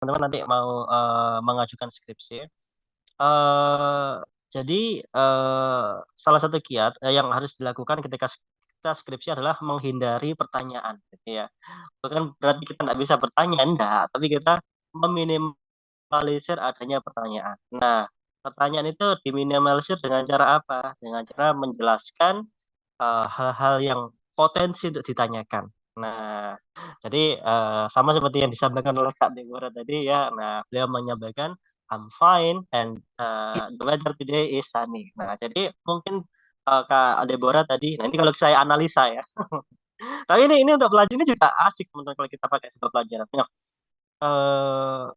teman-teman nanti mau mengajukan skripsi. eh jadi salah satu kiat yang harus dilakukan ketika kita skripsi adalah menghindari pertanyaan, gitu ya. Bukan berarti kita nggak bisa bertanya, enggak, tapi kita meminimalisir adanya pertanyaan. Nah, pertanyaan itu diminimalisir dengan cara apa? Dengan cara menjelaskan hal-hal yang potensi untuk ditanyakan. Nah, jadi sama seperti yang disampaikan oleh Kak Deborah tadi ya. Nah, beliau menyampaikan I'm fine and the weather today is sunny. Nah, jadi mungkin Kak Deborah tadi, nah ini kalau saya analisa ya. Tapi ini untuk pelajaran ini juga asik teman-teman kalau kita pakai sebuah pelajaran. Ya,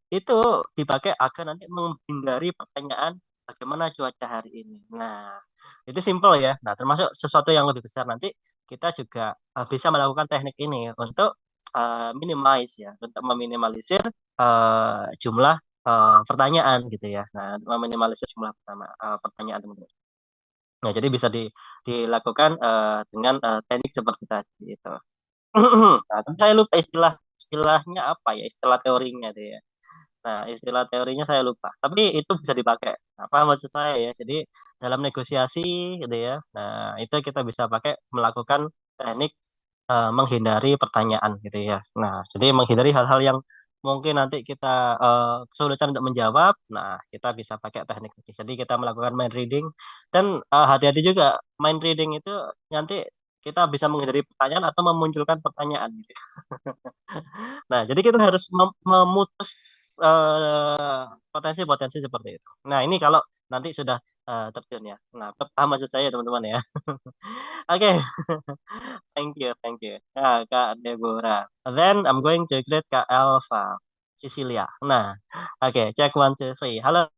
itu dipakai agar nanti menghindari pertanyaan bagaimana cuaca hari ini. Nah, itu simple ya. Nah, termasuk sesuatu yang lebih besar nanti kita juga bisa melakukan teknik ini untuk minimize ya, untuk meminimalisir jumlah pertanyaan gitu ya. Nah, untuk meminimalisir jumlah pertanyaan teman-teman. Nah, jadi bisa dilakukan dengan teknik seperti tadi itu. Nah, tapi saya lupa istilahnya apa ya, istilah teorinya itu ya. Nah, istilah teorinya saya lupa. Tapi itu bisa dipakai. Apa maksud saya ya? Jadi dalam negosiasi gitu ya. Nah, itu kita bisa pakai melakukan teknik menghindari pertanyaan gitu ya. Nah, jadi menghindari hal-hal yang mungkin nanti kita kesulitan untuk menjawab. Nah, kita bisa pakai teknik ini. Jadi kita melakukan mind reading dan hati-hati juga mind reading itu nanti kita bisa menghindari pertanyaan atau memunculkan pertanyaan gitu. Nah, jadi kita harus memutus potensi-potensi seperti itu. Nah, ini kalau nanti sudah terjun ya. Nah, paham maksud saya teman-teman ya. Oke, thank you. Nah, Kak Deborah. Then I'm going to greet Kak Alfa, Cecilia. Nah, oke, check one, two, three. Halo,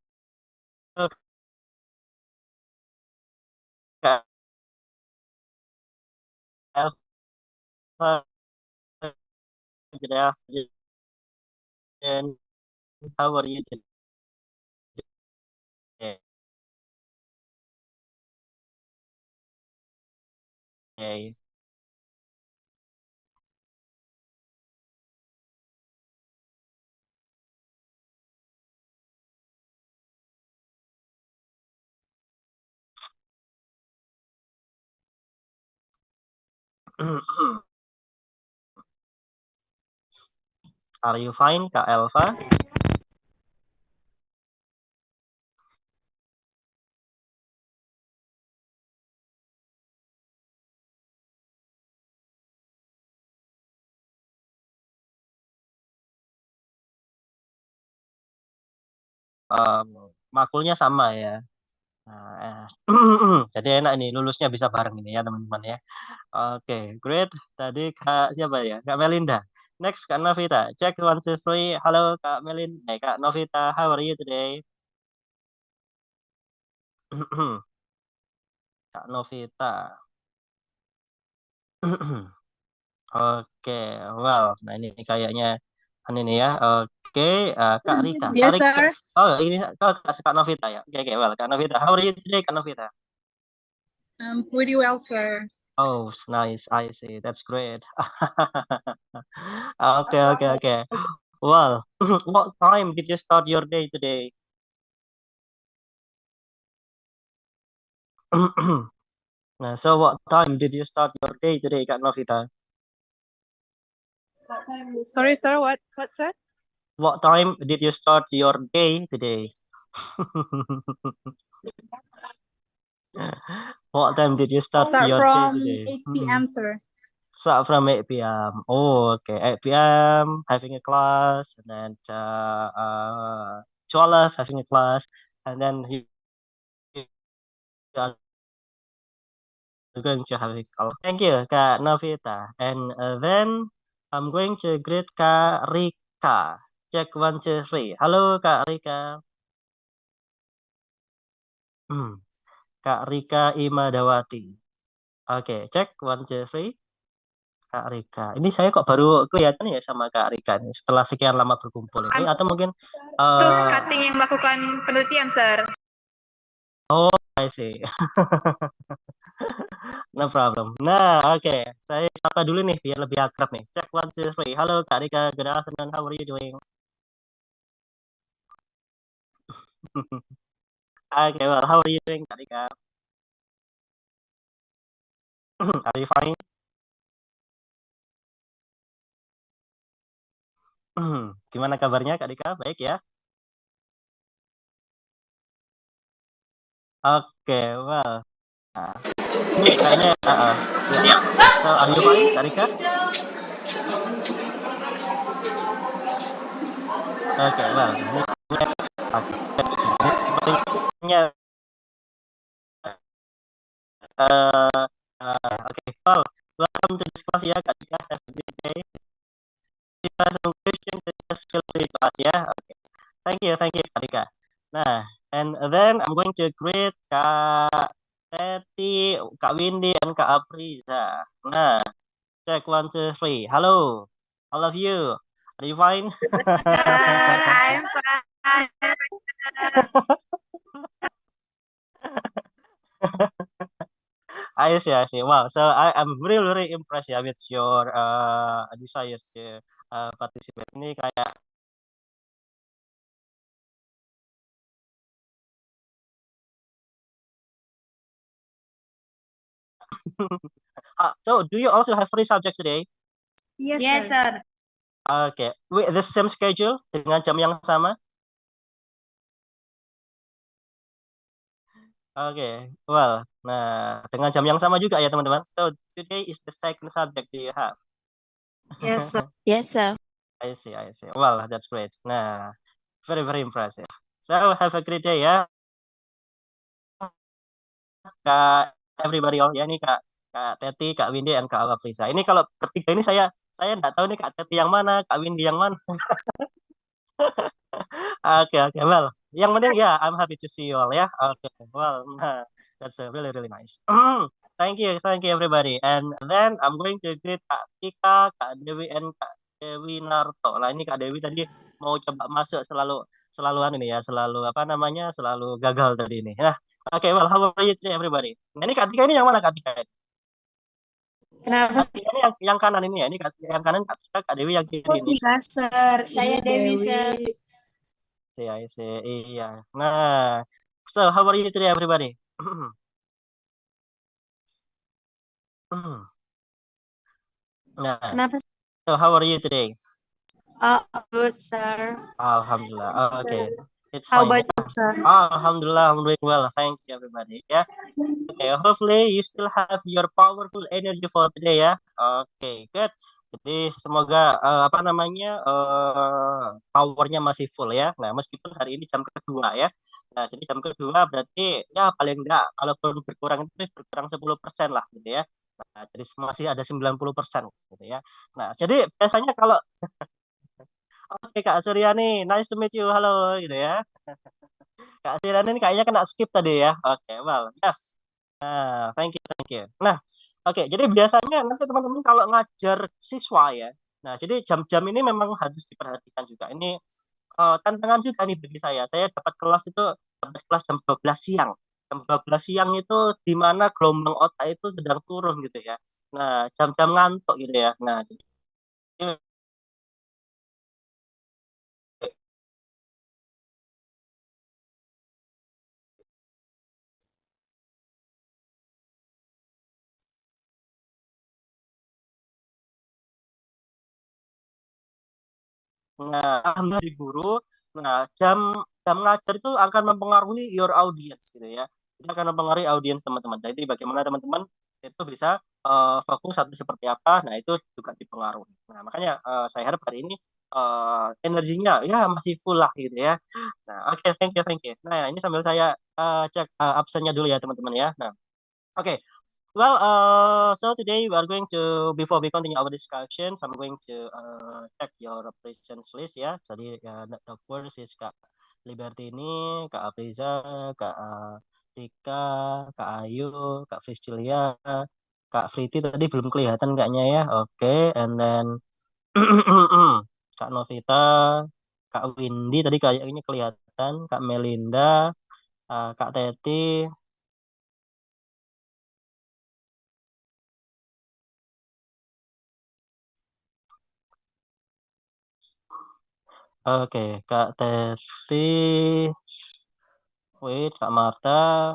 Kak Alfa. Good afternoon. How are you today? Are you fine, Kak Elva? Um, makulnya sama ya. Nah, jadi enak nih lulusnya bisa bareng ini ya teman-teman ya. Oke, great. Tadi Kak siapa ya? Kak Melinda. Next Kak Novita. Check one two three. Halo Kak Melinda. Kak Novita, how are you today? Kak Novita. Oke, well, nah ini kayaknya ini ya. Oke, Kak Rika. Kak Yes, Rika. sir. Oh, ini Kak Novita ya. Oke, well, Kak Novita. How are you today, Kak Novita? Pretty well, sir. Oh, nice. I see. That's great. Okay. Well, what time did you start your day today? Nah, so what time did you start your day today, Kak Novita? Sorry, sir. What, sir? What time did you start your day today? What time did you start Start your day from today? 8 p.m., sir. Start from 8 p.m. Oh, okay. 8 p.m. having a class, and then 12 having a class, and then you are going to have a call. Thank you, Kak Novita. And then I'm going to greet Kak Rika. Check one, two, three. Halo, Kak Rika. Kak Rika Imadawati. Oke, cek one, two, three. Kak Rika. Ini saya kok baru kelihatan ya sama Kak Rika nih setelah sekian lama berkumpul ini I'm atau mungkin terus eh cutting yang melakukan penelitian, sir. oh I see. No problem. Nah, oke. Saya sapa dulu nih biar lebih akrab nih. Cek one, two, three. Halo Kak Rika, good afternoon. How are you doing? Okay, well, how are you doing, Kak Dika? Are you fine? Gimana kabarnya, Kak Dika? Baik ya? Oke, well, nah, ini kayaknya, ya. So, are you fine, Kak Dika? Oke, well, nah ini oke. Nah, ini sepertinya, okay, well, welcome to this class ya, Kak Dika. Have a good day. Kita some question to just feel free to ask ya. Okay. Thank you, Kak Dika. Nah, and then I'm going to greet Kak Teti, Kak Windy, and Kak Apriza. Nah, check one, two, three. Halo, all of you. Are you fine? Sir, I'm fine. I see. Wow. So I'm really, really impressed ya with your desires to participate. Ini kayak so do you also have three subjects today? Yes, sir. Okay. With the same schedule dengan jam yang sama? Okay. Well, nah dengan jam yang sama juga ya teman-teman. So today is the second subject do you have? Yes, sir. Yes, sir. I see. Well, that's great. Nah, very, very impressive. So have a great day ya. Kak everybody all ya ini Kak Kak Teti, Kak Windy, dan Kak Aprisa. Ini kalau bertiga ini saya nggak tahu nih Kak Teti yang mana, Kak Windy yang mana. Oke oke well, yang penting ya I'm happy to see you all ya. Oke well, nah, that's really really nice. Thank you everybody. And then I'm going to greet Kak Tika, Kak Dewi, and Kak Dewi Narto. Nah ini Kak Dewi tadi mau coba masuk selalu selalu ini ya, selalu apa namanya, selalu gagal tadi ini. Nah, oke well, how are you today everybody? Nah ini Kak Tika ini yang mana Kak Tika? Kenapa Kak Tika ini yang kanan ini ya, ini yang kanan Kak Tika, Kak Dewi yang kiri ini. Tika, sir? Saya Ini Dewi, sir. Iya. Nah, so how are you today, everybody? Nah, Kenapa? so how are you today? Oh, good, sir. Alhamdulillah. Oh, okay, it's How fine. about you, sir? Alhamdulillah, I'm doing well. Thank you, everybody. Yeah. Okay, hopefully you still have your powerful energy for today ya. Oke, good. Jadi semoga apa namanya powernya masih full ya. Nah, meskipun hari ini jam kedua ya. Nah, jadi jam kedua berarti ya paling enggak kalaupun berkurang itu berkurang 10% lah gitu ya. Nah, jadi masih ada 90% gitu ya. Nah, jadi biasanya kalau oke Kak Suryani, nice to meet you. Halo gitu ya. Kak Suryani ini kayaknya kena skip tadi ya. Oke, well, yes. Nah, thank you. Nah, oke, jadi biasanya nanti teman-teman kalau ngajar siswa ya, nah jadi jam-jam ini memang harus diperhatikan juga. Ini tantangan juga nih bagi saya. Saya dapat kelas jam 12 siang. Jam 12 siang itu di mana gelombang otak itu sedang turun gitu ya. Nah, jam-jam ngantuk gitu ya. Nah, jadi nah, alhamdulillah di guru. Nah, jam ngajar itu akan mempengaruhi your audience gitu ya. Itu akan mempengaruhi audiens teman-teman. Jadi bagaimana teman-teman itu bisa fokus atau seperti apa. Nah, itu juga dipengaruhi. Nah, makanya saya harap hari ini energinya ya masih full lah gitu ya. Nah, oke, thank you. Nah, ini sambil saya cek absennya dulu ya teman-teman ya. Nah, oke. Well, so today we are going to, before we continue our discussions, I'm going to check your presence list ya. Jadi the first is Kak Libertini, Kak Apriza, Kak Tika, Kak Ayu, Kak Priscilia, Kak Friti tadi belum kelihatan kayaknya ya. Oke, and then Kak Novita, Kak Windy tadi kayaknya kelihatan, Kak Melinda, Kak Teti. Oke, Kak Teti. Wait, Kak Marta,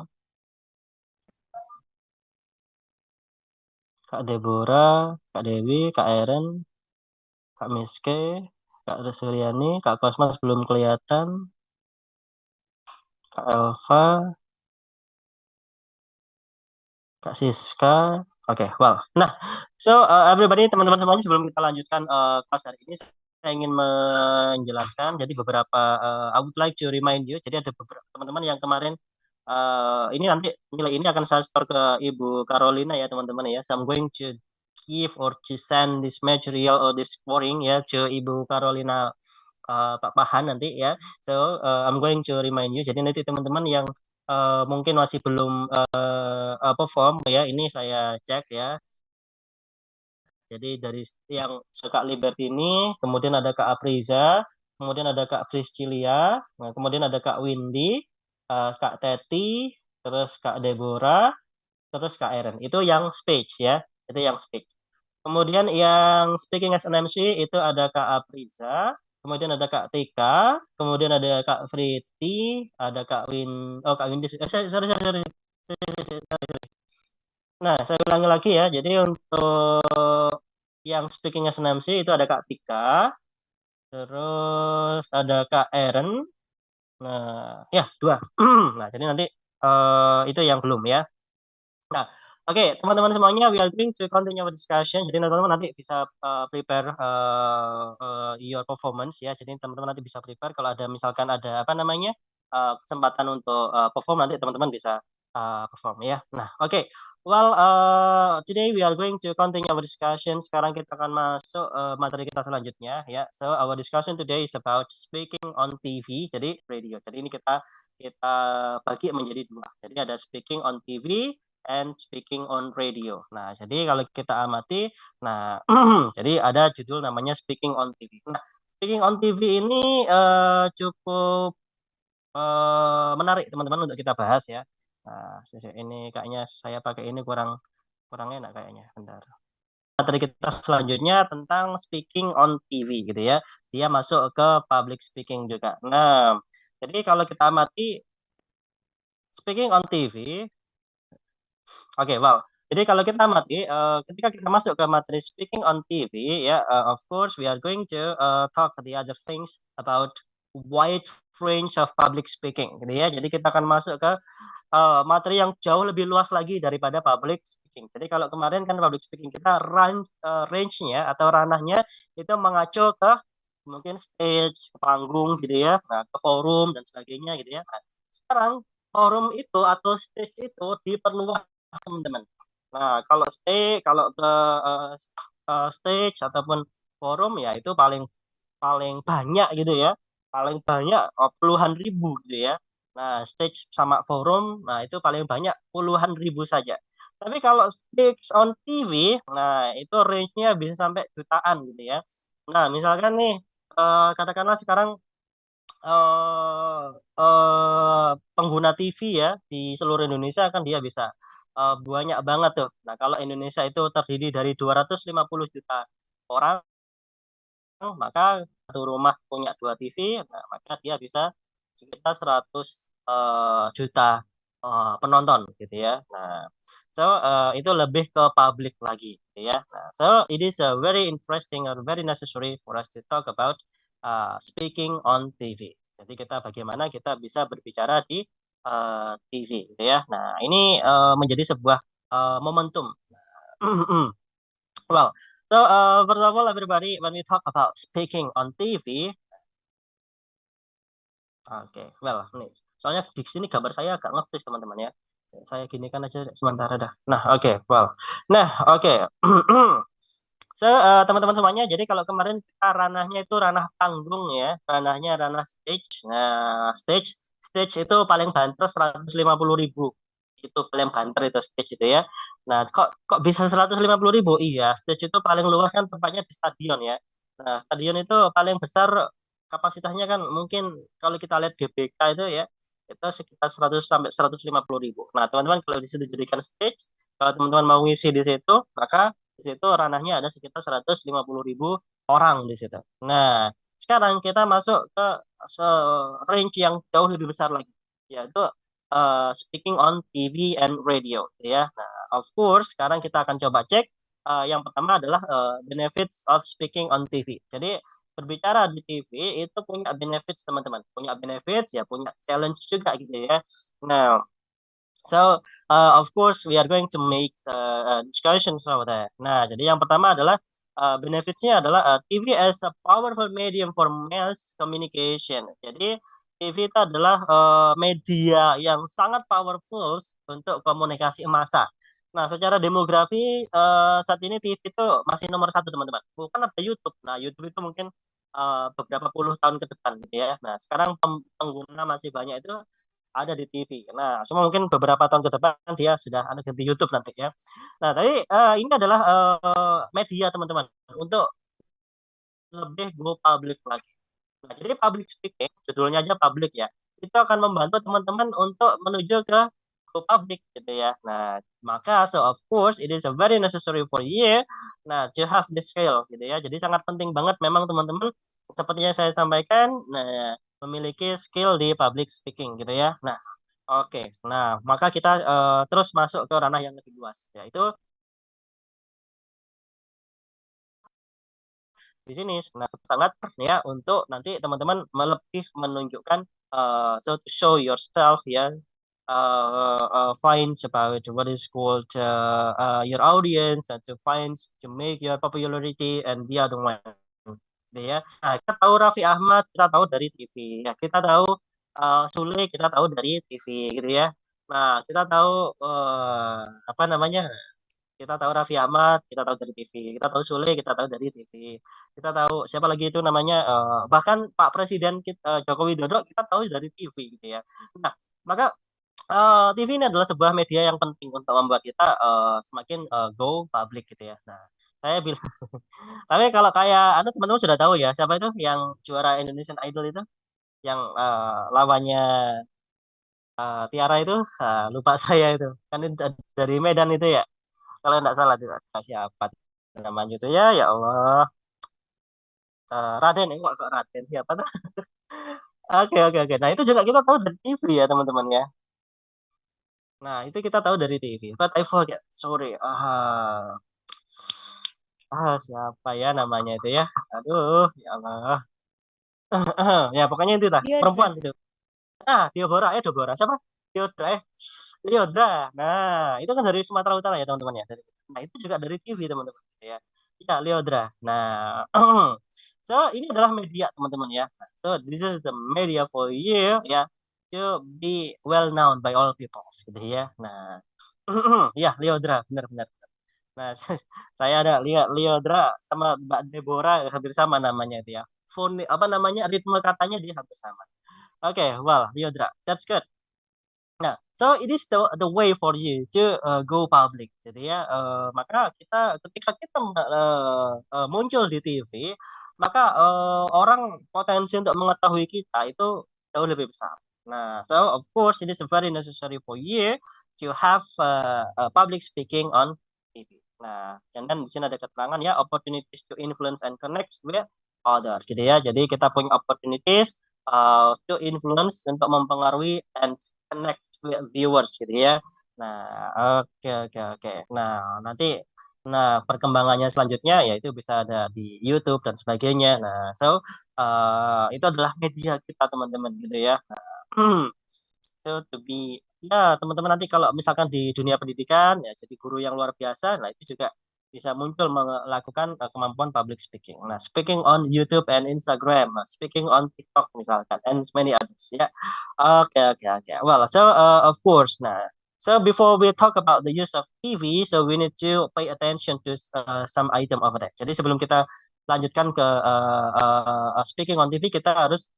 Kak Deborah, Kak Dewi, Kak Eren, Kak Miske, Kak Suryani, Kak Kosmas belum kelihatan, Kak Elva, Kak Siska. Oke, well. Nah, so everybody, teman-teman semuanya, sebelum kita lanjutkan kelas hari ini, saya ingin menjelaskan. Jadi beberapa, I would like to remind you. Jadi ada beberapa teman-teman yang kemarin ini nanti nilai ini akan saya store ke Ibu Carolina ya teman-teman ya. So I'm going to give or to send this material or this scoring ya ke Ibu Carolina, Pak Pahan nanti ya. So I'm going to remind you. Jadi nanti teman-teman yang mungkin masih belum perform ya, ini saya cek ya. Jadi dari yang Kak Libertini, kemudian ada Kak Apriza, kemudian ada Kak Priscilia, nah, kemudian ada Kak Windy, Kak Teti, terus Kak Deborah, terus Kak Eren. Itu yang speech ya, itu yang speech. Kemudian yang speaking as an MC itu ada Kak Apriza, kemudian ada Kak Tika, kemudian ada Kak Friti, ada Kak oh Kak Windy, sorry, sorry, sorry, sorry. Nah, saya ulangi lagi ya. Jadi untuk yang speaking as an MC itu ada Kak Tika, terus ada Kak Eren. Nah, ya dua. Nah, jadi nanti itu yang belum ya. Nah, oke, teman-teman semuanya, we are going to continue our discussion. Jadi teman-teman nanti bisa prepare your performance ya. Jadi teman-teman nanti bisa prepare kalau ada misalkan ada apa namanya kesempatan untuk perform, nanti teman-teman bisa perform ya. Nah, oke. Well, today we are going to continue our discussion. Sekarang kita akan masuk materi kita selanjutnya ya. So our discussion today is about speaking on TV, jadi radio. Jadi ini kita kita bagi menjadi dua. Jadi ada speaking on TV and speaking on radio. Nah, jadi kalau kita amati, nah, jadi ada judul namanya speaking on TV. Nah, speaking on TV ini cukup menarik teman-teman untuk kita bahas ya. Nah, ini kayaknya saya pakai ini kurang kurang enak kayaknya. Bentar. Materi kita selanjutnya tentang speaking on TV gitu ya. Dia masuk ke public speaking juga. Nah, jadi kalau kita amati speaking on TV, oke, wow. Jadi kalau kita amati, ketika kita masuk ke materi speaking on TV, ya, of course we are going to talk the other things about wide range of public speaking, gitu ya. Jadi kita akan masuk ke materi yang jauh lebih luas lagi daripada public speaking. Jadi kalau kemarin kan public speaking kita range-nya atau ranahnya itu mengacu ke mungkin stage, ke panggung gitu ya, nah, ke forum dan sebagainya gitu ya. Nah, sekarang forum itu atau stage itu diperluas teman-teman. Nah, kalau ke stage ataupun forum ya itu paling paling banyak gitu ya. Paling banyak puluhan ribu gitu ya. Nah, stage sama forum, nah itu paling banyak puluhan ribu saja. Tapi kalau stage on TV, nah itu range-nya bisa sampai jutaan gitu ya. Nah, misalkan nih, katakanlah sekarang eh pengguna TV ya di seluruh Indonesia kan dia bisa banyak banget tuh. Nah, kalau Indonesia itu terdiri dari 250 juta orang, maka satu rumah punya dua TV, nah, maka dia bisa sekitar 100 juta penonton gitu ya. Nah, so itu lebih ke publik lagi gitu ya. Nah, so it is a very interesting or very necessary for us to talk about speaking on TV. Jadi kita bagaimana kita bisa berbicara di TV gitu ya. Nah, ini menjadi sebuah momentum. Well, so first of all, everybody, when we talk about speaking on TV, oke, well, nih, soalnya di sini gambar saya agak nge-freeze teman-teman ya. Saya gini kan aja sementara dah. Nah, oke, well, nah, oke. So, teman-teman semuanya, jadi kalau kemarin kita ranahnya itu ranah panggung ya, ranahnya ranah stage. Nah, stage itu paling banter 150.000. Itu paling banter itu stage itu ya. Nah, kok bisa 150.000? Iya, stage itu paling luas kan tempatnya di stadion ya. Nah, stadion itu paling besar kapasitasnya kan mungkin kalau kita lihat GBK itu ya, itu sekitar 100 sampai 150.000. Nah, teman-teman kalau di situ dijadikan stage, kalau teman-teman mau ngisi di situ, maka di situ ranahnya ada sekitar 150.000 orang di situ. Nah, sekarang kita masuk ke range yang jauh lebih besar lagi. yaitu speaking on TV and radio, gitu ya. Nah, of course, sekarang kita akan coba cek. Yang pertama adalah benefits of speaking on TV. Jadi berbicara di TV itu punya benefits teman-teman, punya benefits ya, punya challenge juga gitu ya. Nah, so of course we are going to make discussions over that. Nah, jadi yang pertama adalah benefitnya adalah TV as a powerful medium for mass communication. Jadi TV itu adalah media yang sangat powerful untuk komunikasi massa. Nah, secara demografi saat ini TV itu masih nomor satu teman-teman. Bukan ada YouTube. Nah, YouTube itu mungkin beberapa puluh tahun ke depan gitu ya. Nah, sekarang pengguna masih banyak itu ada di TV. Nah, cuma mungkin beberapa tahun ke depan dia sudah ada ganti YouTube nanti ya. Nah, tapi ini adalah media teman-teman untuk lebih go public lagi. Nah, jadi public speaking, judulnya aja public ya, itu akan membantu teman-teman untuk menuju ke go public gitu ya. Nah, maka so of course it is a very necessary for you nah to have this skill gitu ya. Jadi sangat penting banget memang teman-teman seperti yang saya sampaikan, nah memiliki skill di public speaking gitu ya. Nah, oke. Nah, maka kita terus masuk ke ranah yang lebih luas yaitu di sini nah sangat ya untuk nanti teman-teman lebih menunjukkan so to show yourself ya find about what is called your audience and to find to make your popularity and the other one gitu ya. Nah, kita tahu Raffi Ahmad kita tahu dari TV ya, kita tahu Sule kita tahu dari TV gitu ya. Nah, kita tahu apa namanya, kita tahu Raffi Ahmad, kita tahu dari TV. Kita tahu Sule, kita tahu dari TV. Kita tahu siapa lagi itu namanya, bahkan Pak Presiden kita, Joko Widodo, kita tahu dari TV gitu ya. Nah, maka TV ini adalah sebuah media yang penting untuk membuat kita semakin go public gitu ya. Nah, saya bilang, tapi kalau kayak, anda teman-teman sudah tahu ya, siapa itu yang juara Indonesian Idol itu, yang lawannya Tiara itu, lupa saya itu, kan itu dari Medan itu ya kalau tidak salah tidak siapa namanya itu ya ya Allah. Raden kok Raden siapa tuh. Oke oke oke, nah itu juga kita tahu dari TV ya teman-teman ya. Nah itu kita tahu dari TV but I forget, sorry. Siapa ya namanya itu ya, aduh ya Allah. Ya pokoknya itu lah Dia perempuan dress. itu. Diobora Dobora siapa, Diodra Liodra. Nah itu kan dari Sumatera Utara ya teman-teman ya. Nah itu juga dari TV teman-teman ya. Ya Liodra. Nah so ini adalah media teman-teman ya. So this is the media for you ya to be well known by all people gitu ya. Nah ya Liodra benar-benar. Nah saya ada lihat Liodra sama Mbak Deborah hampir sama namanya itu ya. Foni apa namanya, ritme katanya dia hampir sama. Oke, well Liodra, that's good. Nah, so it is the way for you to go public. Jadi ya, maka kita ketika kita muncul di TV, maka orang potensi untuk mengetahui kita itu jauh lebih besar. Nah, so of course it is very necessary for you to have public speaking on TV. Nah, dan di sini ada keterangan ya, opportunities to influence and connect with others, gitu ya. Jadi kita punya opportunities to influence untuk mempengaruhi and connect viewers gitu ya. Nah, oke oke oke. Nah, perkembangannya selanjutnya yaitu bisa ada di YouTube dan sebagainya. Nah, so itu adalah media kita teman-teman gitu ya. So to be ya teman-teman nanti kalau misalkan di dunia pendidikan ya jadi guru yang luar biasa, nah itu juga bisa muncul melakukan kemampuan public speaking. Nah, speaking on YouTube and Instagram, nah, speaking on TikTok misalkan, and many others ya. Oke oke oke. Well, so of course, nah, so before we talk about the use of TV, so we need to pay attention to some item over there. Jadi sebelum kita lanjutkan ke speaking on TV, kita harus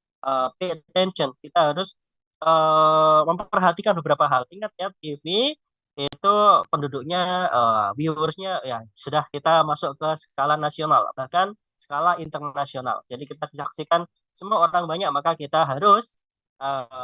pay attention, kita harus memperhatikan beberapa hal. Ingat ya, TV itu penduduknya, viewersnya ya sudah kita masuk ke skala nasional, bahkan skala internasional. Jadi kita saksikan semua orang banyak, maka kita harus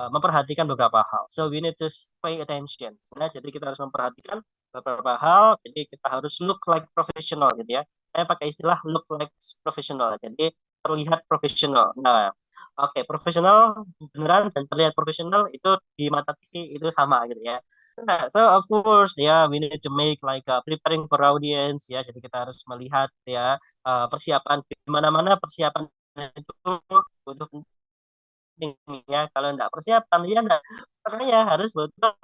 memperhatikan beberapa hal. So we need to pay attention. Nah, jadi kita harus memperhatikan beberapa hal. Jadi kita harus look like professional gitu ya. Saya pakai istilah look like professional. Jadi terlihat profesional. Nah, Oke, profesional beneran dan terlihat profesional itu di mata TV itu sama gitu ya. Nah, so of course ya, we need to make like preparing for audience ya. Jadi kita harus melihat ya persiapan di mana-mana persiapan itu butuh penting ya. Kalau enggak persiapan ya enggak. Makanya harus butuh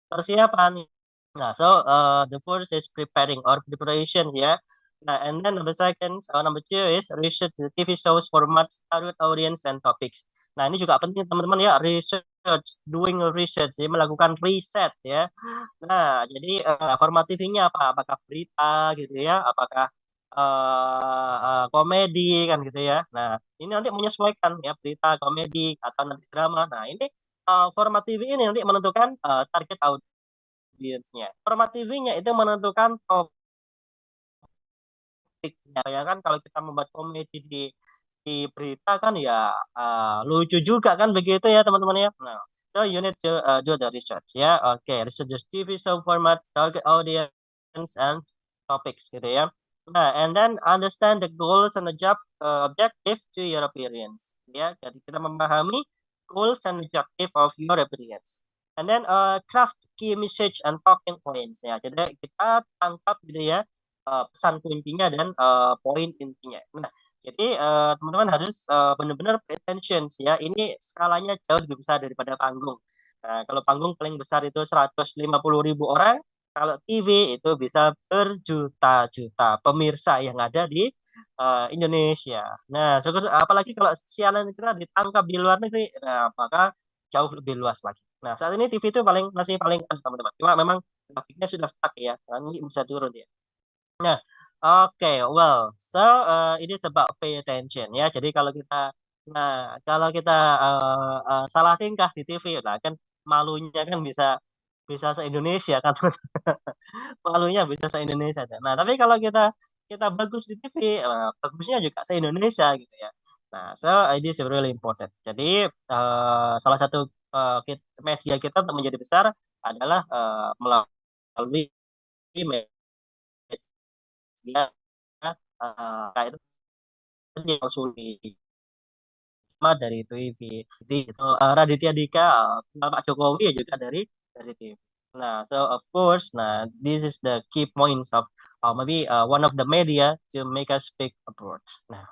persiapan. Nah, so the first is preparing or preparations ya. Nah, and then number second, number two is research the TV shows format, target audience and topics. Nah, ini juga penting teman-teman ya, research, doing research, ya, melakukan riset ya. Nah, jadi format TV-nya apa? Apakah berita gitu ya? Apakah komedi kan gitu ya? Nah, ini nanti menyesuaikan ya berita, komedi atau nanti drama. Nah, ini format TV ini nanti menentukan target audiensnya. Format TV-nya itu menentukan topiknya. Ya kan kalau kita membuat komedi di berita kan ya lucu juga kan begitu ya teman-teman ya. Nah, so you need to do the research ya. Oke, research the TV show format, target audience and topics gitu ya. Nah, and then understand the goals and the job objective to your appearance. Ya, jadi kita memahami goals and objective of your appearance. And then craft key message and talking points ya. Jadi kita tangkap gitu ya pesan kuncinya dan poin intinya. Nah, jadi teman-teman harus benar-benar pay attention ya. Ini skalanya jauh lebih besar daripada panggung. Nah, kalau panggung paling besar itu 150.000 orang, kalau TV itu bisa berjuta-juta pemirsa yang ada di Indonesia. Nah, apalagi kalau siaran kita ditangkap di luar negeri, nah, maka jauh lebih luas lagi. Nah, saat ini TV itu masih paling kan teman-teman. Cuma memang grafiknya sudah stuck ya. Nah, ini bisa turun ya. Nah, oke, well, so it is about pay attention ya. Jadi kalau kita salah tingkah di TV, lah kan malunya kan bisa bisa se-Indonesia kan, malunya bisa se-Indonesia. Nah, tapi kalau kita kita bagus di TV, bagusnya juga se-Indonesia gitu ya. Nah, so it is really important. Jadi salah satu media kita untuk menjadi besar adalah melalui media kayak itu yang sulit dari TV. Jadi itu Raditya Dika, Pak Jokowi ya juga dari TV. Nah, so of course, nah this is the key points of maybe one of the media to make us speak abroad. Nah,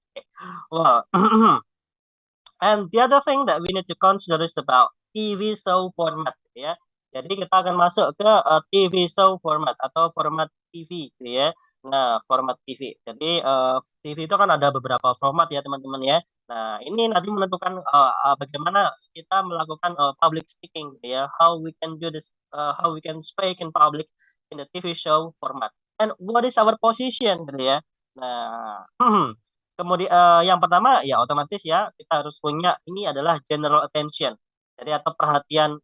okay. Well, and the other thing that we need to consider is about TV show format ya. Jadi kita akan masuk ke TV show format atau format TV gitu ya. Nah, format TV. Jadi TV itu kan ada beberapa format ya teman-teman ya. Nah, ini nanti menentukan bagaimana kita melakukan public speaking gitu ya. How we can do this, how we can speak in public in the TV show format. And what is our position gitu ya. Nah, kemudian yang pertama ya otomatis ya kita harus punya ini adalah general attention. Jadi atau perhatian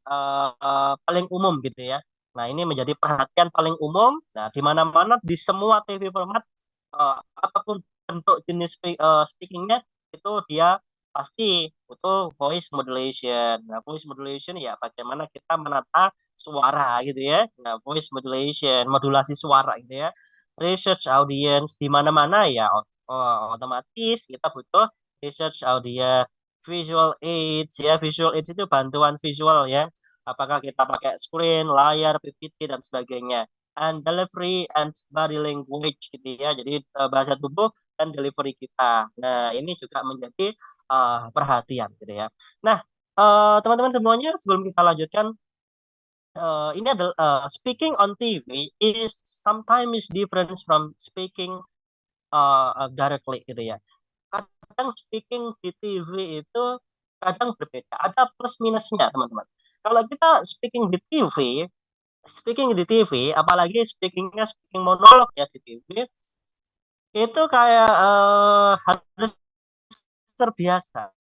paling umum gitu ya. Nah, ini menjadi perhatian paling umum. Nah, di mana-mana di semua TV format apapun bentuk jenis speakingnya itu dia pasti butuh voice modulation. Nah, voice modulation ya bagaimana kita menata suara gitu ya. Nah, voice modulation, modulasi suara gitu ya. Research audience di mana-mana ya otomatis kita butuh research audience, visual aids ya. Visual aids itu bantuan visual ya. Apakah kita pakai screen, layar, PPT dan sebagainya. And delivery and body language gitu ya. Jadi bahasa tubuh dan delivery kita. Nah, ini juga menjadi perhatian gitu ya. Nah, teman-teman semuanya sebelum kita lanjutkan ini adalah speaking on TV is sometimes different from speaking directly gitu ya. Kadang speaking di TV itu kadang berbeda. Ada plus minusnya, teman-teman. Kalau kita speaking di TV, apalagi speaking monolog ya di TV, itu kayak harus terbiasa.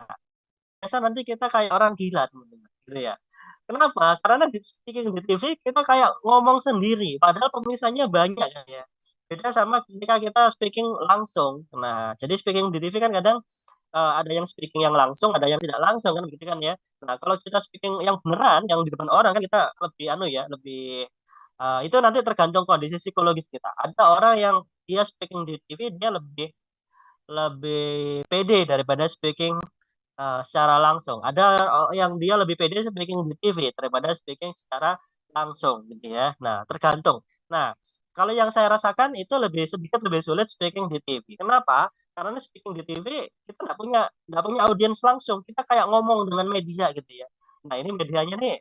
Biasa nanti kita kayak orang gila, teman-teman. Gitu ya. Kenapa? Karena di speaking di TV kita kayak ngomong sendiri, padahal pemirsanya banyak kan ya. Beda sama ketika kita speaking langsung. Nah, jadi speaking di TV kan kadang ada yang speaking yang langsung, ada yang tidak langsung kan gitu kan ya. Nah, kalau kita speaking yang beneran, yang di depan orang kan kita lebih anu ya, lebih itu nanti tergantung kondisi psikologis kita. Ada orang yang dia speaking di TV dia lebih lebih pede daripada speaking secara langsung. Ada yang dia lebih pede speaking di TV daripada speaking secara langsung gitu ya. Nah, tergantung. Nah, kalau yang saya rasakan itu lebih sedikit lebih sulit speaking di TV. Kenapa? Karena speaking di TV kita nggak punya audiens langsung. Kita kayak ngomong dengan media gitu ya. Nah, ini medianya nih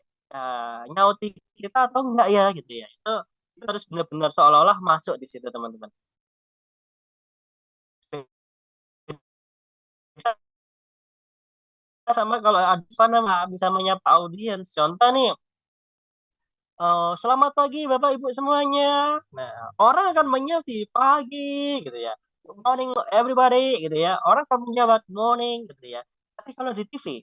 nyauti kita atau enggak ya gitu ya. Itu kita harus benar-benar seolah-olah masuk di situ teman-teman. Sama kalau ada apa nama bisa menyapa audiens. Contoh nih, selamat pagi Bapak Ibu semuanya. Nah, orang akan menjawab di pagi gitu ya. Good morning everybody gitu ya. Orang akan menjawab good morning gitu ya. Tapi kalau di TV,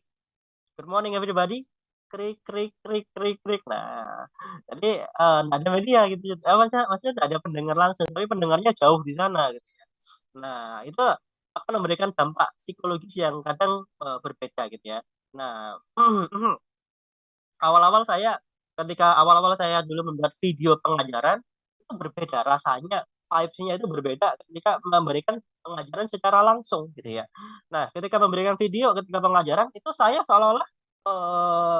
good morning everybody, krik krik krik krik krik. Nah, jadi nggak ada media gitu. Maksudnya nggak ada pendengar langsung, tapi pendengarnya jauh di sana gitu ya. Nah, itu akan memberikan dampak psikologis yang kadang berbeda gitu ya. Nah, awal-awal saya ketika awal-awal saya dulu membuat video pengajaran itu berbeda rasanya, vibes-nya itu berbeda ketika memberikan pengajaran secara langsung gitu ya. Nah, ketika memberikan video ketika pengajaran itu saya seolah-olah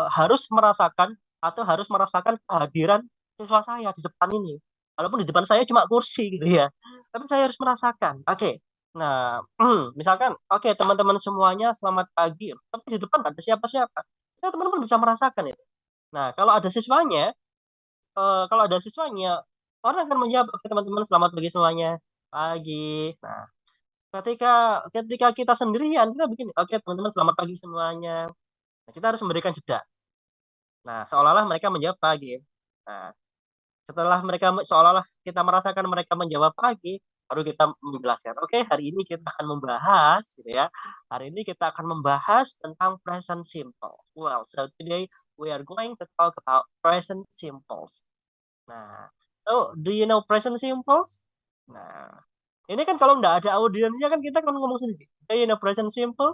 harus merasakan atau harus merasakan kehadiran siswa saya di depan ini. Walaupun di depan saya cuma kursi gitu ya. Tapi saya harus merasakan. Oke. Nah, misalkan oke teman-teman semuanya selamat pagi, tapi di depan nggak ada siapa-siapa. Kita teman-teman bisa merasakan itu. Nah, kalau ada siswanya, orang akan menjawab, oke teman-teman selamat pagi semuanya. Pagi. Nah, ketika ketika kita sendirian, kita bikin, oke teman-teman selamat pagi semuanya. Nah, kita harus memberikan jeda. Nah, seolah-olah mereka menjawab pagi. Nah, setelah seolah-olah kita merasakan mereka menjawab pagi, baru kita menjelaskan, oke hari ini kita akan membahas, gitu ya. Hari ini kita akan membahas tentang present simple. Well, so today we are going to talk about present simple. Nah, so do you know present simple? Nah, ini kan kalau nggak ada audiensnya kan kita kan ngomong sendiri. Do you know present simple?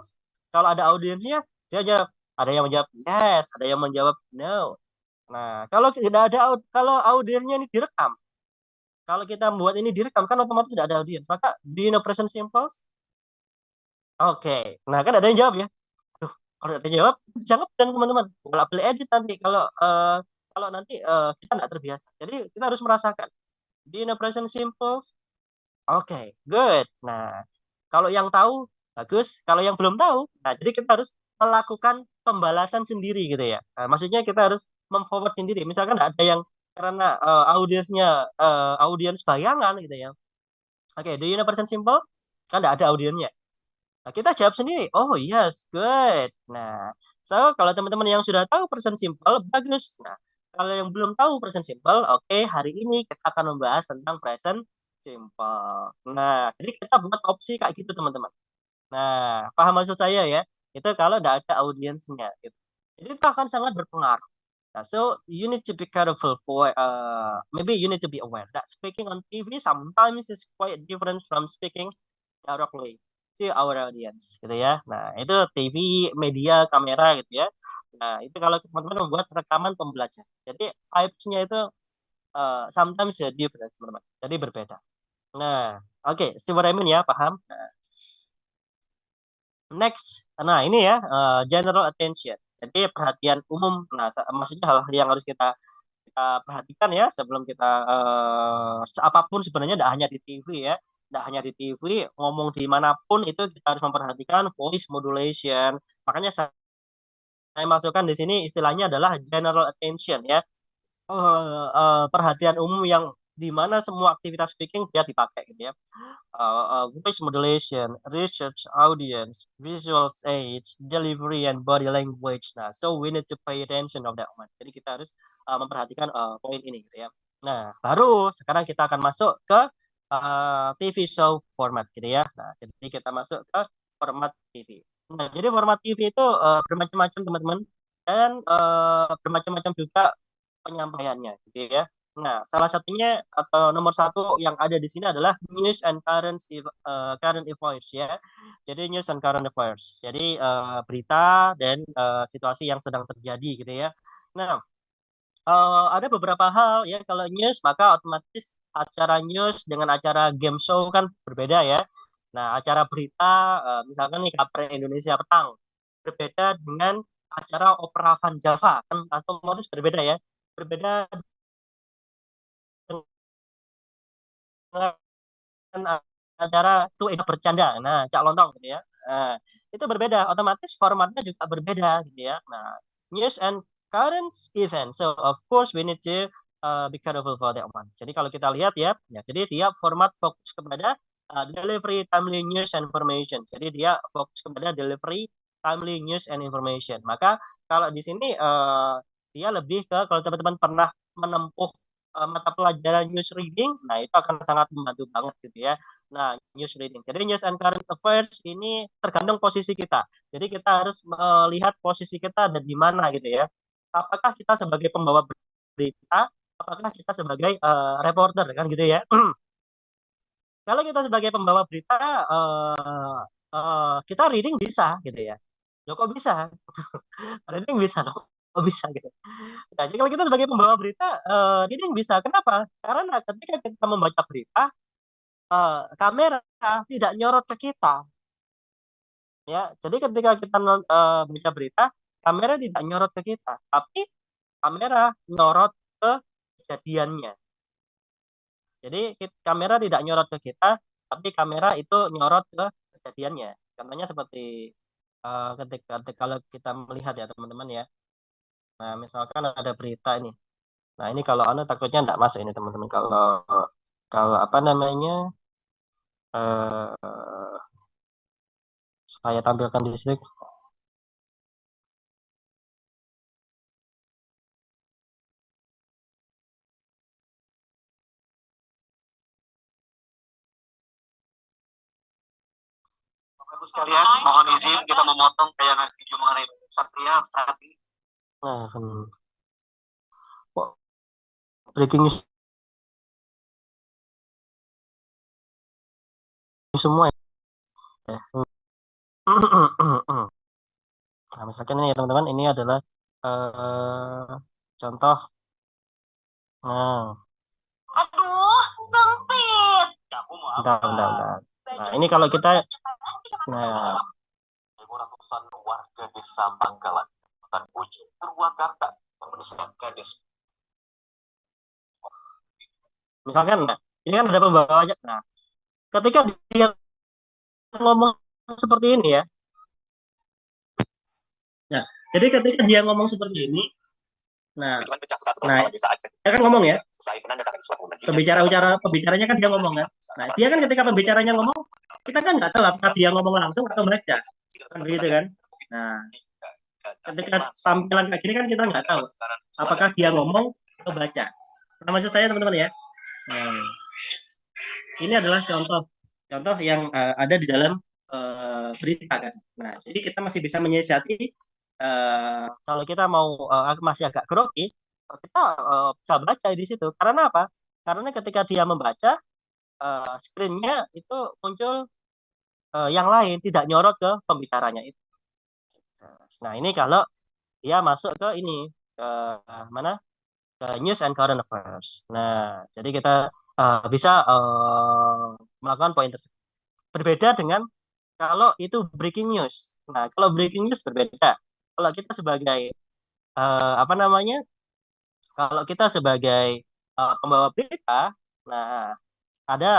Kalau ada audiensnya, dia jawab. Ada yang menjawab yes, ada yang menjawab no. Nah, kalau tidak ada kalau audiensnya ini direkam, kalau kita membuat ini direkam kan otomatis tidak ada audiens. Maka do you know present simple? Oke. Nah, kan ada yang jawab ya. Duh, kalau ada yang jawab, jangan dan teman-teman. Kalau boleh edit nanti kalau nanti kita nggak terbiasa. Jadi kita harus merasakan. Do you know present simple? Oke, good. Nah, kalau yang tahu bagus, kalau yang belum tahu, nah jadi kita harus melakukan pembalasan sendiri gitu ya. Nah, maksudnya kita harus memforward sendiri. Misalkan ada yang karena audiensnya audiens bayangan gitu ya. Oke, do you know present simple? Kan nggak ada audiensnya. Nah, kita jawab sendiri. Oh yes, good. Nah, so kalau teman-teman yang sudah tahu present simple, bagus. Nah, kalau yang belum tahu present simple, oke, hari ini kita akan membahas tentang present simple. Nah, jadi kita buat opsi kayak gitu, teman-teman. Nah, paham maksud saya ya? Itu kalau tidak ada audiensnya. Gitu. Jadi itu akan sangat berpengaruh. Nah, so you need to be careful for maybe you need to be aware that speaking on TV sometimes is quite different from speaking directly to our audience gitu ya. Nah, itu TV, media, kamera gitu ya. Nah, itu kalau teman-teman membuat rekaman pembelajaran. Jadi vibes-nya itu sometimes ya different, teman-teman. Jadi berbeda. Nah, oke, see what I mean ya, paham? Nah, next, nah ini ya general attention. Jadi perhatian umum. Nah, maksudnya hal-hal yang harus kita perhatikan ya sebelum kita apapun sebenarnya tidak hanya di TV ya, tidak hanya di TV, ngomong dimanapun itu kita harus memperhatikan voice modulation. Makanya saya masukkan di sini istilahnya adalah general attention ya. Perhatian umum yang di mana semua aktivitas speaking dia dipakai gitu ya. Voice modulation, research audience, visual aids, delivery and body language. Nah, so we need to pay attention of that one. Jadi kita harus memperhatikan poin ini gitu ya. Nah, baru sekarang kita akan masuk ke TV show format gitu ya. Nah, jadi kita masuk ke format TV. Nah, jadi format TV itu bermacam-macam teman-teman dan bermacam-macam juga penyampaiannya gitu ya. Nah, salah satunya atau nomor satu yang ada di sini adalah news and current affairs ya. Jadi news and current affairs. Jadi berita dan situasi yang sedang terjadi gitu ya. Nah, ada beberapa hal ya kalau news maka otomatis acara news dengan acara game show kan berbeda ya. Nah, acara berita misalkan nih kabar Indonesia petang. berbeda dengan acara Opera Van Java, kan otomatis berbeda ya, berbeda dengan acara itu bercanda, nah Cak Lontong gitu ya. Nah, itu berbeda, otomatis formatnya juga berbeda gitu ya. Nah, news and current event. So of course we need to be careful for that one. Jadi kalau kita lihat ya, jadi dia format fokus kepada delivery timely news and information. Jadi dia fokus kepada delivery timely news and information. Maka kalau di sini dia lebih ke, kalau teman-teman pernah menempuh mata pelajaran news reading, nah itu akan sangat membantu banget gitu ya. Nah, news reading. Jadi news and current affairs ini tergantung posisi kita. Jadi kita harus melihat posisi kita ada di mana gitu ya. Apakah kita sebagai pembawa berita, apakah kita sebagai reporter kan gitu ya. Kalau kita sebagai pembawa berita, kita reading bisa gitu ya. Loh kok bisa? Reading bisa loh. Kok bisa gitu. Nah, jadi kalau kita sebagai pembawa berita, reading bisa. Kenapa? Karena ketika kita membaca berita, kamera tidak nyorot ke kita ya. Jadi ketika kita baca berita, kamera tidak nyorot ke kita, tapi kamera nyorot ke kejadiannya. Jadi kamera tidak nyorot ke kita, tapi kamera itu nyorot ke kejadiannya. Contohnya seperti ketika kalau kita melihat ya teman-teman ya. Nah, misalkan ada berita ini. Nah, ini kalau anda takutnya enggak masuk ini teman-teman. Kalau kalau apa namanya, eh saya tampilkan di sini. Bapak sekalian, mohon izin kita memotong tayangan video mengenai Satria saat ini. Nah, breaking news semua ya. Nah, misalkan ini ya teman-teman, ini adalah contoh. Nah, Aduh, sempit. Kamu mau bentar, bentar, bentar. Nah, ini kalau kita, nah, ratusan warga desa Bangkalan, Kecamatan Ujung, Purwakarta, mendesak gadis. misalkan, nah, ini kan ada pembawanya. Nah, ketika dia ngomong seperti ini ya, nah, jadi ketika dia ngomong seperti ini, nah, dia kan ngomong ya, pembicaranya kan dia ngomong kan. Nah, dia kan ketika pembicaranya ngomong, kita kan nggak tahu apakah dia ngomong langsung atau baca, kan begitu kan. Nah, ketika tampilan kayak gini kan kita nggak tahu apakah dia ngomong atau baca. Nah, maksud saya teman-teman ya, nah, ini adalah contoh yang ada di dalam berita kan. Nah, jadi kita masih bisa menyiasati, kalau kita mau masih agak grogi, kita bisa baca di situ. Karena apa? Karena ketika dia membaca, screen-nya itu muncul yang lain, tidak nyorot ke pembicaranya itu. Nah, ini kalau dia masuk ke ini, ke mana? Ke news and current affairs. Nah, jadi kita bisa melakukan poin tersebut. Berbeda dengan kalau itu breaking news. Nah, kalau breaking news berbeda. Kalau kita sebagai apa namanya? Kalau kita sebagai pembawa berita, nah ada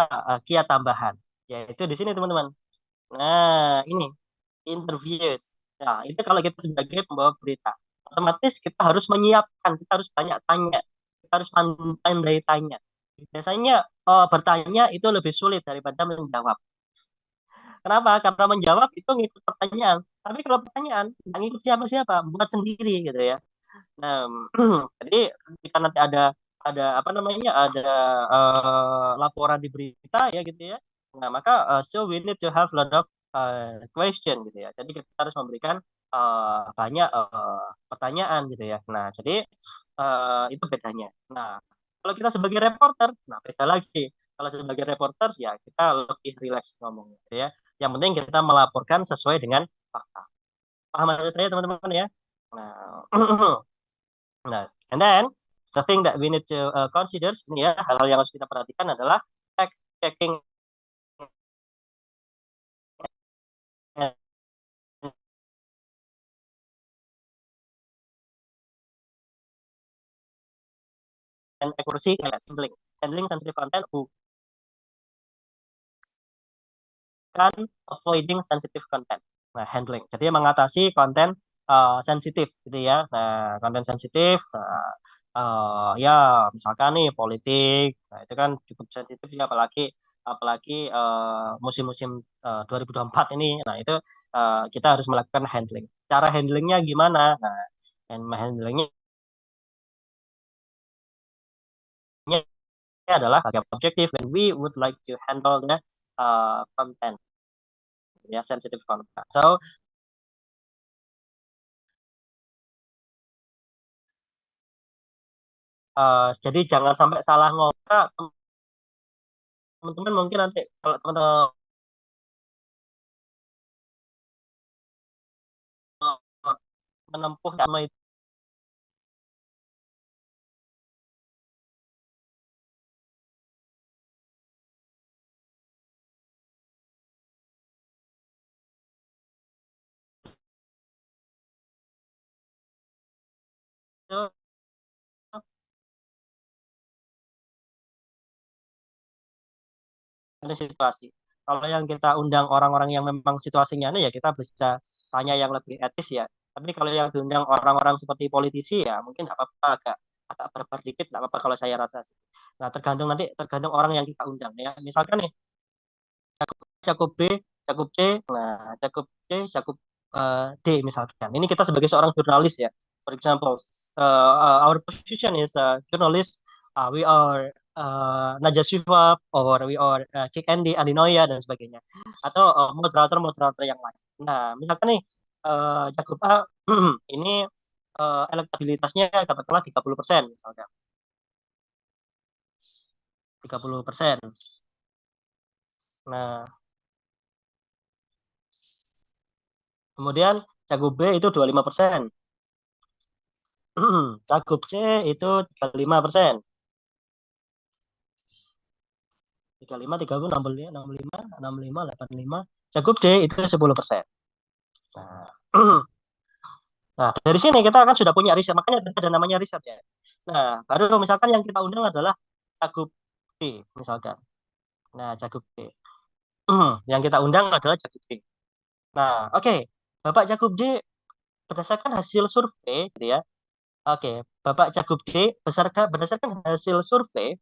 kiat tambahan, yaitu di sini teman-teman. Nah, ini interviews. Nah, itu kalau kita sebagai pembawa berita, otomatis kita harus menyiapkan, kita harus banyak tanya, kita harus pandai tanya. Biasanya bertanya itu lebih sulit daripada menjawab. Kenapa? Karena menjawab itu ngikut pertanyaan. Tapi kalau pertanyaan nggak ngikut siapa-siapa, buat sendiri gitu ya. Nah, jadi ketika nanti ada apa namanya, ada laporan di berita ya gitu ya. Nah, maka so we need to have a lot of question gitu ya. Jadi kita harus memberikan banyak pertanyaan gitu ya. Nah, jadi itu bedanya. Nah, kalau kita sebagai reporter, nah beda lagi. Kalau sebagai reporter ya kita lebih rileks ngomongnya gitu ya. Yang penting kita melaporkan sesuai dengan fakta. Paham maksud saya teman-teman ya? Nah, nah, and then the thing that we need to consider ini ya, hal-hal yang harus kita perhatikan adalah fact checking and accuracy handling sensitive content who kan avoiding sensitive content. Nah, handling. Jadi mengatasi konten sensitif gitu ya. Nah, konten sensitif ya misalkan nih politik. Nah, itu kan cukup sensitif ya apalagi apalagi musim-musim 2024 ini. Nah, itu kita harus melakukan handling. Cara handlingnya gimana? Nah, handlingnya adalah objektif and we would like to handle the content ya sensitive content. So jadi jangan sampai salah ngobrol teman-teman mungkin nanti kalau teman-teman menempuh sama itu ada situasi. Kalau yang kita undang orang-orang yang memang situasinya ya kita bisa tanya yang lebih etis ya. Tapi kalau yang diundang orang-orang seperti politisi ya mungkin nggak apa-apa agak barbar dikit nggak apa-apa kalau saya rasa sih. Nah tergantung orang yang kita undang ya. Misalkan nih cakup B, cakup C, nah cakup C, cakup D misalkan. Ini kita sebagai seorang jurnalis ya. For example, our position is journalist. We are Najwa Shihab, or we are Kick Andy, Andinoya dan sebagainya. Atau moderator-moderator yang lain. Nah, misalkan nih cakup A ini elektabilitasnya katakanlah 30% misalkan. 30%. Nah, kemudian cakup B itu 25%. Cakup C itu 35%. 35, 30, 65, 65, 65, 85. Cakup D itu 10%. Nah, nah, dari sini kita kan sudah punya riset, makanya ada namanya riset ya. Nah, baru misalkan yang kita undang adalah cakup D, misalkan. Nah, cakup D. Yang kita undang adalah cakup D. Nah, oke. Bapak cakup D berdasarkan hasil survei, gitu ya. Oke, Bapak cakup D berdasarkan hasil survei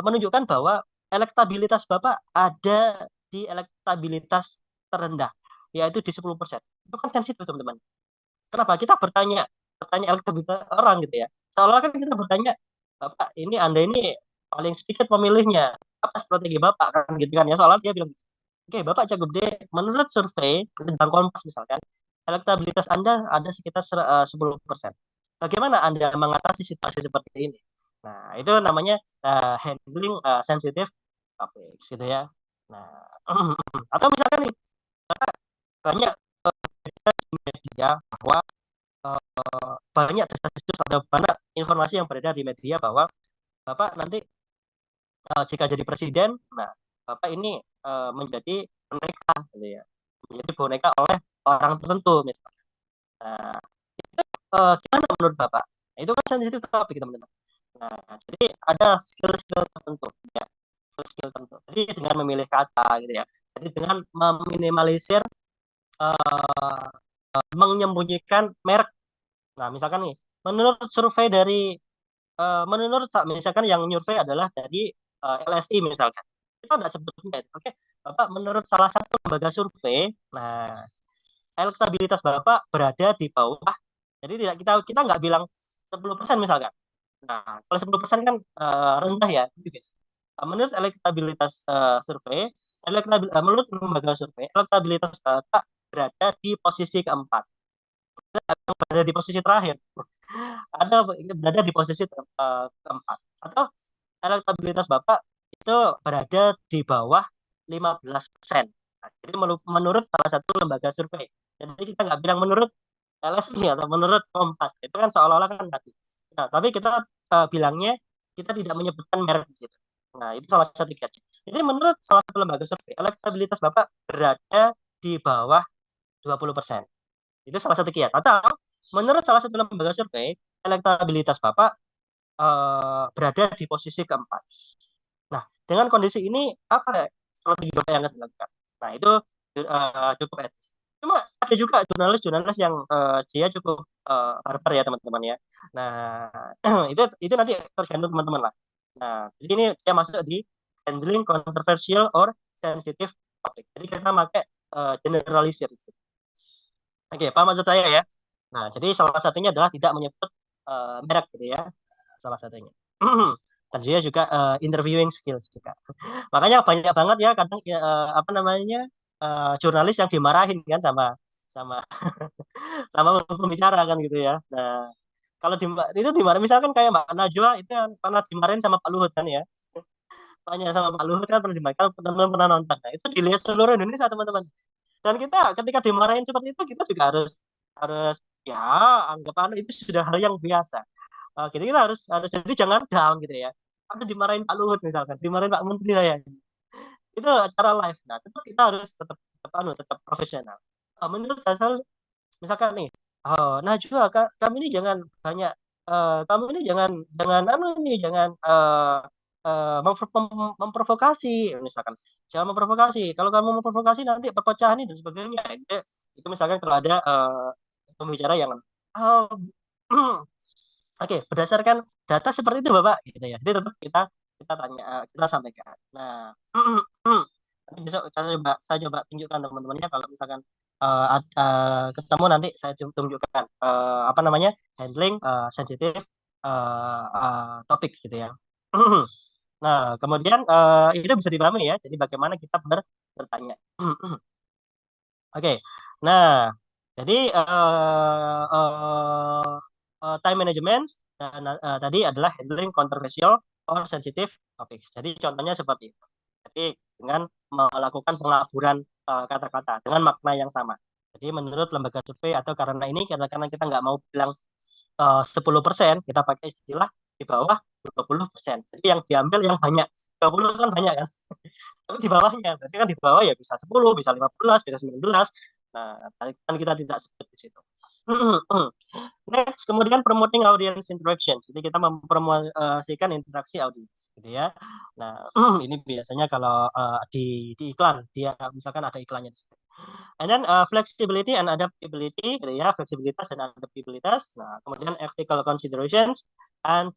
menunjukkan bahwa elektabilitas Bapak ada di elektabilitas terendah, yaitu di 10%. Itu kan sensitif, teman-teman. Kenapa? Kita bertanya elektabilitas orang gitu ya. Seolah kan kita bertanya, Bapak, ini Anda ini paling sedikit pemilihnya. Apa strategi Bapak kan gitu kan ya. Soalnya dia bilang, oke, Bapak Cagup D, menurut survei tentang Kompas misalkan, elektabilitas Anda ada sekitar 10%. Bagaimana Anda mengatasi situasi seperti ini? Nah, itu namanya handling sensitive topics gitu ya. Nah, atau misalkan nih banyak media bahwa banyak desas-desus atau banyak informasi yang beredar di media bahwa Bapak nanti jika jadi presiden, nah Bapak ini menjadi boneka gitu ya. Menjadi boneka oleh orang tertentu misalnya. Nah, gimana menurut Bapak? Nah, itu kan sensitif topik teman-teman. Nah, jadi ada skill-skill tertentu ya. Skill tertentu. Jadi dengan memilih kata gitu ya. Jadi dengan meminimalisir menyembunyikan merek. Nah, misalkan nih, menurut survei dari menurut misalkan yang survei adalah dari LSI misalkan. Kita nggak sebutnya itu. Oke, Bapak menurut salah satu lembaga survei, nah elektabilitas Bapak berada di bawah. Jadi tidak kita nggak bilang 10% misalkan. Nah, kalau 10% kan rendah ya. Menurut elektabilitas survei, menurut lembaga survei, elektabilitas Bapak berada di posisi keempat. Berada di posisi terakhir. Ada berada di posisi keempat. Atau elektabilitas Bapak itu berada di bawah 15%. Nah, jadi menurut salah satu lembaga survei. Jadi kita nggak bilang menurut LSI atau menurut Kompas. Itu kan seolah-olah kan tadi. Nah, tapi kita bilangnya kita tidak menyebutkan merek di situ. Nah, itu salah satu kiat. Jadi menurut salah satu lembaga survei, elektabilitas Bapak berada di bawah 20%. Itu salah satu kiat. Atau menurut salah satu lembaga survei, elektabilitas Bapak berada di posisi keempat. Nah, dengan kondisi ini apa strategi Bapak yang akan dilakukan? Nah, itu cukup etis. Cuma ada juga jurnalis-jurnalis yang dia cukup barbar ya teman-teman ya. Nah, itu nanti tergantung teman-teman lah. Nah, jadi ini dia masuk di handling controversial or sensitive topic. Jadi kita pakai generalisir. Oke, paham maksud saya ya. Nah, jadi salah satunya adalah tidak menyebut merek gitu ya. Salah satunya. Dan dia juga interviewing skills juga. Makanya banyak banget ya kadang ya, apa namanya jurnalis yang dimarahin kan sama sama sama pembicara kan gitu ya. Nah, kalau itu dimarahin misalkan kayak Mbak Najwa itu yang pernah dimarahin sama Pak Luhut kan ya. Tanya sama Pak Luhut kan pernah dimarahin, kan teman-teman pernah nonton. Nah, itu dilihat seluruh Indonesia teman-teman. Dan kita ketika dimarahin seperti itu kita juga harus harus ya anggapan itu sudah hal yang biasa. Kita harus harus jadi jangan down gitu ya. Ada dimarahin Pak Luhut misalkan, dimarahin Pak Menteri saya. Itu acara live. Nah, tetap kita harus tetap profesional. Menurut saya misalkan nih, Najwa, kami ini jangan banyak kamu ini jangan jangan ini jangan memprovokasi misalkan. Jangan memprovokasi. Kalau kamu memprovokasi nanti perpecahan ini dan sebagainya. Itu misalkan kalau ada pembicara yang oh, oke, berdasarkan data seperti itu Bapak gitu ya. Jadi tetap kita tanya kita sampaikan. Nah, nanti besok saya coba tunjukkan teman-temannya kalau misalkan ketemu nanti saya tunjukkan apa namanya handling sensitif topik gitu ya. Nah, kemudian itu bisa dipahami ya. Jadi bagaimana kita bertanya. Oke, nah jadi time management dan tadi adalah handling controversial or sensitive topics. Jadi contohnya seperti itu. Jadi dengan melakukan pelaburan kata-kata dengan makna yang sama. Jadi menurut lembaga survei atau karena kita nggak mau bilang 10%, kita pakai istilah di bawah 20%. Jadi yang diambil yang banyak. 20 kan banyak kan. Tapi di bawahnya, berarti kan di bawah ya bisa 10, bisa 15, bisa 19. Nah, kan kita tidak sebut di situ. Next, kemudian promoting audience interaction. Jadi kita mempromosikan interaksi audiens, gitu ya. Nah, ini biasanya kalau di iklan, dia misalkan ada iklannya di situ. And then flexibility and adaptability, gitu ya, fleksibilitas dan adaptabilitas. Nah, kemudian ethical considerations and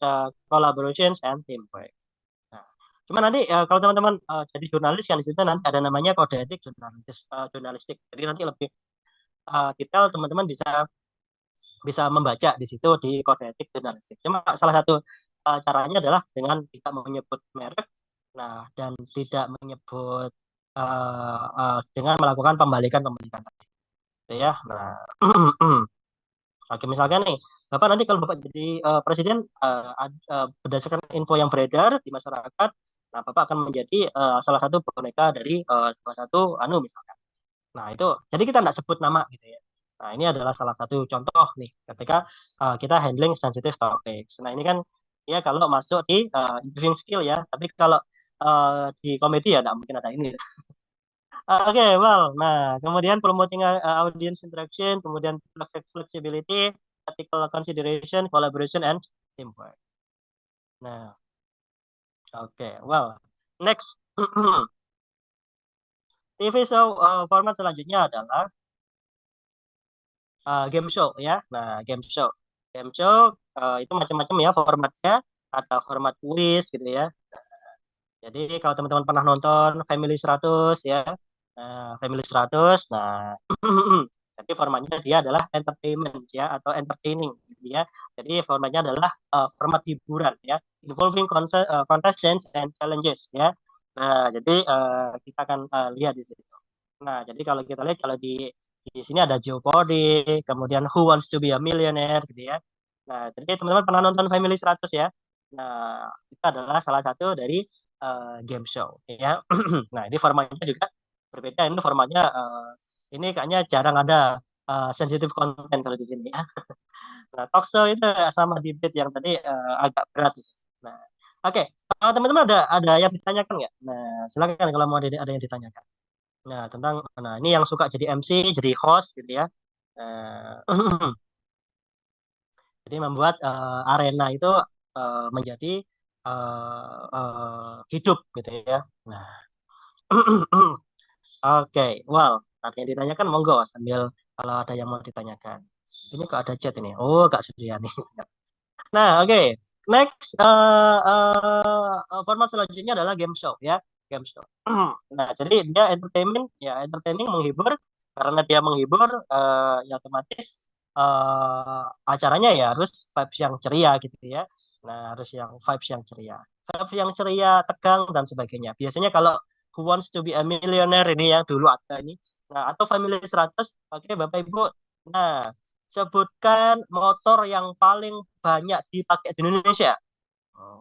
collaborations and teamwork. Nah, cuma nanti kalau teman-teman jadi jurnalis kan di situ nanti ada namanya kode etik jurnalistik. Jadi nanti lebih detail teman-teman bisa bisa membaca di situ di kode etik jurnalistik. Cuma salah satu caranya adalah dengan tidak menyebut merek, nah dan tidak menyebut dengan melakukan pembalikan tadi, gitu ya. Nah, oke misalkan nih, Bapak nanti kalau Bapak jadi presiden berdasarkan info yang beredar di masyarakat, nah Bapak akan menjadi salah satu boneka dari salah satu misalkan. Nah, itu jadi kita tidak sebut nama gitu ya. Nah, ini adalah salah satu contoh nih ketika kita handling sensitive topics. Nah, ini kan ya kalau masuk di interviewing skill ya, tapi kalau di komedi ya tidak mungkin ada ini. Oke, well, nah kemudian promoting audience interaction, kemudian flexibility, ethical consideration, collaboration, and teamwork. Nah, oke, well, next. TV show format selanjutnya adalah game show ya. Nah, game show. Game show itu macam-macam ya formatnya. Ada format quiz gitu ya. Jadi kalau teman-teman pernah nonton Family 100 ya. Family 100. Nah, jadi formatnya dia adalah entertainment ya atau entertaining gitu ya. Jadi formatnya adalah format hiburan ya, involving contestants and challenges ya. Nah, jadi kita akan lihat di situ. Nah, jadi kalau kita lihat kalau di sini ada Jeopardy, kemudian Who Wants to be a Millionaire gitu ya. Nah, jadi teman-teman pernah nonton Family 100 ya. Nah, itu adalah salah satu dari game show ya. Nah, ini formatnya juga berbeda. Ini formatnya ini kayaknya jarang ada sensitive content kalau di sini ya. Nah, talk show itu sama debate yang tadi agak berat. Nah, oke. Teman-teman ada yang ditanyakan nggak? Nah, silakan kalau mau ada yang ditanyakan. Nah, ini yang suka jadi MC, jadi host gitu ya. Jadi membuat arena itu menjadi hidup gitu ya. Nah, oke, well, ada yang ditanyakan monggo sambil kalau ada yang mau ditanyakan. Ini kok ada chat ini. Oh, Kak Sudiani. Nah, oke. Next, format selanjutnya adalah game show ya, game show. Nah, jadi dia entertainment, ya entertaining, menghibur. Karena dia menghibur, ya otomatis acaranya ya harus vibes yang ceria gitu ya. Nah, harus yang vibes yang ceria, vibes yang ceria, tegang dan sebagainya. Biasanya kalau Who Wants to be a Millionaire ini yang dulu ada ini, nah atau Family 100, oke Bapak Ibu. Nah, sebutkan motor yang paling banyak dipakai di Indonesia.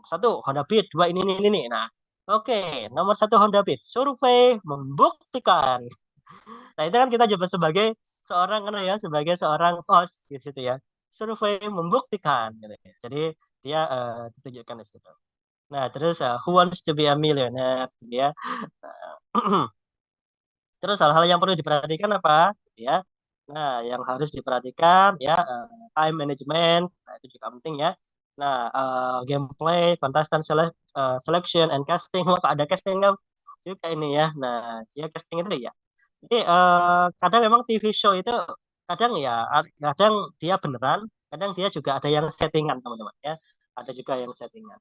Satu, Honda Beat. Dua, ini. Nah, oke. Nomor satu, Honda Beat. Survei membuktikan. Nah, itu kan kita coba sebagai seorang, kan ya, sebagai seorang host di situ ya. Survei membuktikan. Gitu ya. Jadi, dia ditunjukkan di situ. Nah, terus, Who Wants to be a Millionaire? Gitu ya. Terus hal-hal yang perlu diperhatikan apa? Ya. Nah, yang harus diperhatikan ya time management, nah itu juga penting ya. Nah, gameplay, contestant selection and casting, maka ada casting juga ini ya. Nah, dia casting itu ya. Jadi kadang memang TV show itu kadang ya, kadang dia beneran, kadang dia juga ada yang settingan teman-teman ya. Ada juga yang settingan.